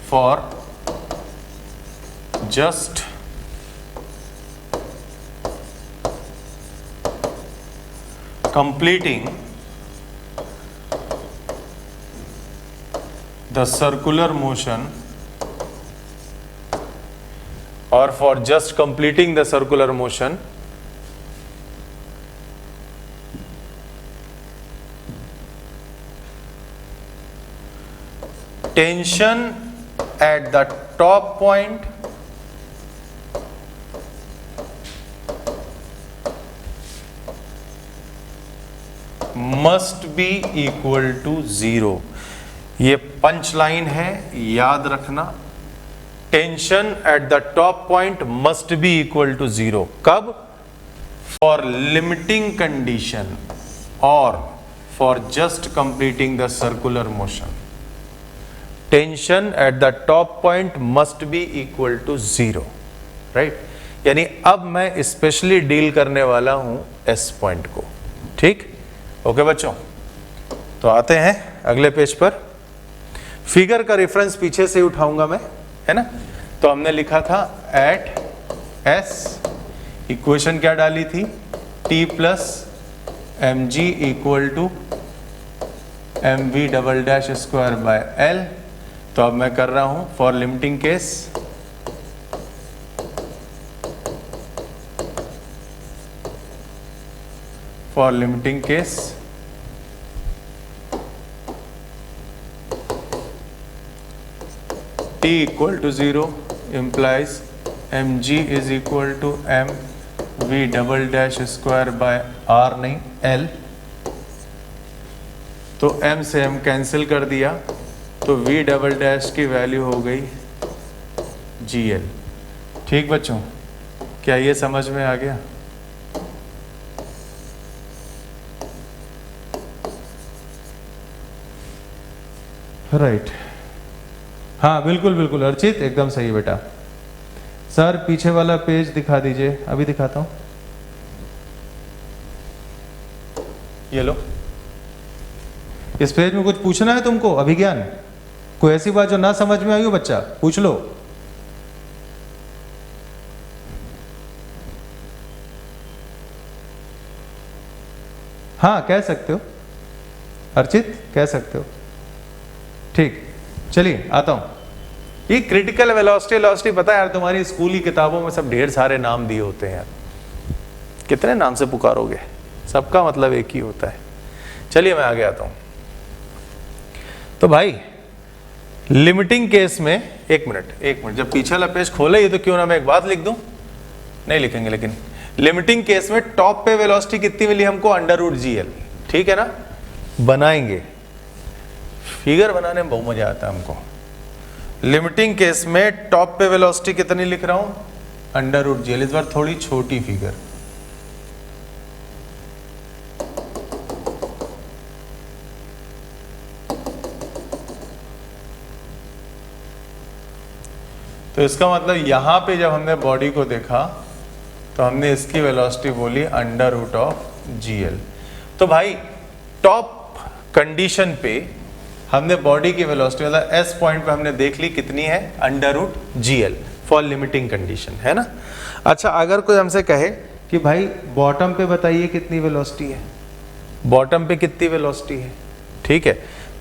for just completing the circular motion or for just completing the circular motion tension at the top point must be equal to zero। ये punch line है, याद रखना। Tension at the top point must be equal to zero. कब? For limiting condition और for just completing the circular motion tension at the top point must be equal to zero, right? यानी अब मैं specially deal करने वाला हूं S point को। ठीक, ओके बच्चों, तो आते हैं अगले पेज पर। फिगर का रेफरेंस पीछे से उठाऊंगा मैं, है ना? तो हमने लिखा था एट एस, इक्वेशन क्या डाली थी? T plus M G equal to M V double dash square by L. तो अब मैं कर रहा हूं for limiting case, for limiting case T equal to 0 implies mg is equal to m v double dash square by r, नहीं l। तो m से m cancel कर दिया तो v डबल डैश की वैल्यू हो गई gl। ठीक बच्चों, क्या ये समझ में आ गया? राइट, हाँ बिल्कुल बिल्कुल अर्चित, एकदम सही बेटा। सर पीछे वाला पेज दिखा दीजिए, अभी दिखाता हूं। ये लो, इस पेज में कुछ पूछना है तुमको? अभिज्ञान, कोई ऐसी बात जो ना समझ में आई हो बच्चा, पूछ लो। हाँ कह सकते हो अर्चित, कह सकते हो। ठीक, चलिए आता हूं। ये क्रिटिकल वेलोसिटी पता है यार, तुम्हारी स्कूल की किताबों में सब ढेर सारे नाम दिए होते हैं यार, कितने नाम से पुकारोगे? सबका मतलब एक ही होता है। चलिए मैं आगे आता हूं। तो भाई लिमिटिंग केस में, एक मिनट, जब पीछे वाला पेज खोले ये तो क्यों ना मैं एक बात लिख दूं? नहीं लिखेंगे, लेकिन लिमिटिंग केस में टॉप पे वेलोसिटी कितनी मिली हमको? √GL, ठीक है ना? बनाएंगे, फिगर बनाने में बहुत मजा आता है हमको। लिमिटिंग केस में टॉप पे वेलोसिटी कितनी लिख रहा हूं? √GL। इस बार थोड़ी छोटी फिगर। तो इसका मतलब यहां पे जब हमने बॉडी को देखा तो हमने इसकी वेलोसिटी बोली अंडर रूट ऑफ GL। तो भाई टॉप कंडीशन पे हमने बॉडी की वेलोसिटी मतलब S पॉइंट पे हमने देख ली कितनी है, under root GL for limiting condition, है ना। अच्छा, अगर कोई हमसे कहे कि भाई बॉटम पे बताइए कितनी वेलोसिटी है, बॉटम पे कितनी वेलोसिटी है, ठीक है,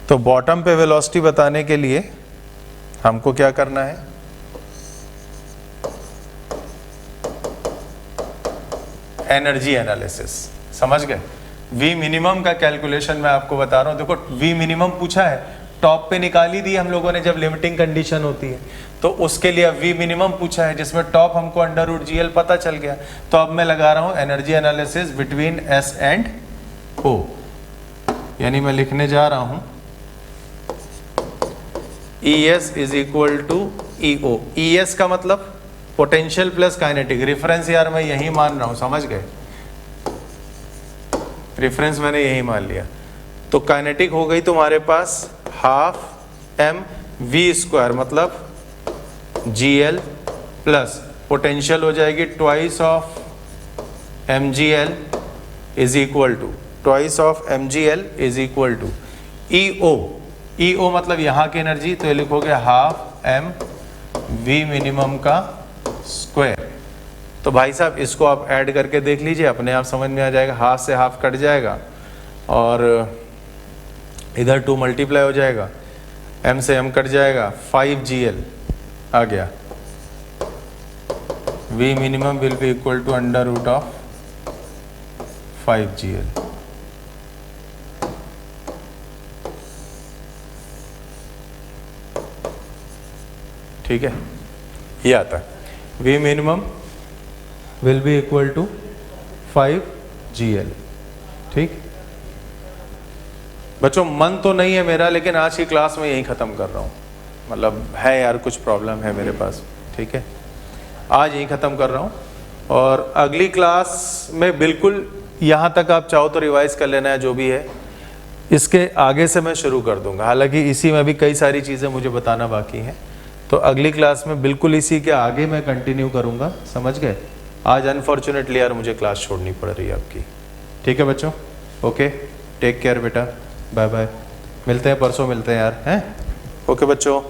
तो बॉटम पे वेलोसिटी बताने के लिए हमको क्या करना है, एनर्जी एनालिसिस, समझ गए। V मिनिमम का कैलकुलेशन मैं आपको बता रहा हूं, देखो V मिनिमम पूछा है, टॉप पे निकाल ही दी हम लोगों ने जब लिमिटिंग कंडीशन होती है, तो उसके लिए V मिनिमम पूछा है जिसमें टॉप हमको अंडर रूट GL पता चल गया। तो अब मैं लगा रहा हूं energy analysis between S and O, यानी मैं लिखने जा रहा हूं ES is equal to EO। ES का मतलब पोटेंशियल प्लस काइनेटिक, रेफरेंस यार मैं यही मान रहा हूं, समझ गए, रेफरेंस मैंने यही मान लिया। तो काइनेटिक हो गई तुम्हारे पास हाफ m v स्क्वायर मतलब GL प्लस पोटेंशियल हो जाएगी twice of mgl is equal to twice of mgl is equal to EO। EO मतलब यहाँ की एनर्जी, तो ये लिखोगे हाफ m v मिनिमम का स्क्वायर। तो भाई साहब इसको आप ऐड करके देख लीजिए, अपने आप समझ में आ जाएगा, हाफ से हाफ कट जाएगा और इधर 2 मल्टीप्लाई हो जाएगा, m से m कट जाएगा, 5GL आ गया। V minimum will be equal to under root of 5GL। ठीक है, ये आता है V minimum will be equal to 5GL। ठीक बच्चों, मन तो नहीं है मेरा, लेकिन आज की क्लास में यही ख़त्म कर रहा हूँ, मतलब है यार कुछ प्रॉब्लम है मेरे पास, ठीक है, आज यही ख़त्म कर रहा हूँ। और अगली क्लास में बिल्कुल यहाँ तक आप चाहो तो रिवाइज कर लेना है जो भी है, इसके आगे से मैं शुरू कर दूंगा, हालांकि इसी में भी कई सारी चीज़ें मुझे बताना बाकी हैं, तो अगली क्लास में बिल्कुल इसी के आगे मैं कंटिन्यू करूँगा, समझ गए। आज अनफॉर्चुनेटली यार मुझे क्लास छोड़नी पड़ रही है आपकी, ठीक है बच्चों, ओके, टेक केयर बेटा, बाय बाय, मिलते हैं परसों, मिलते हैं यार, हैं, ओके बच्चों।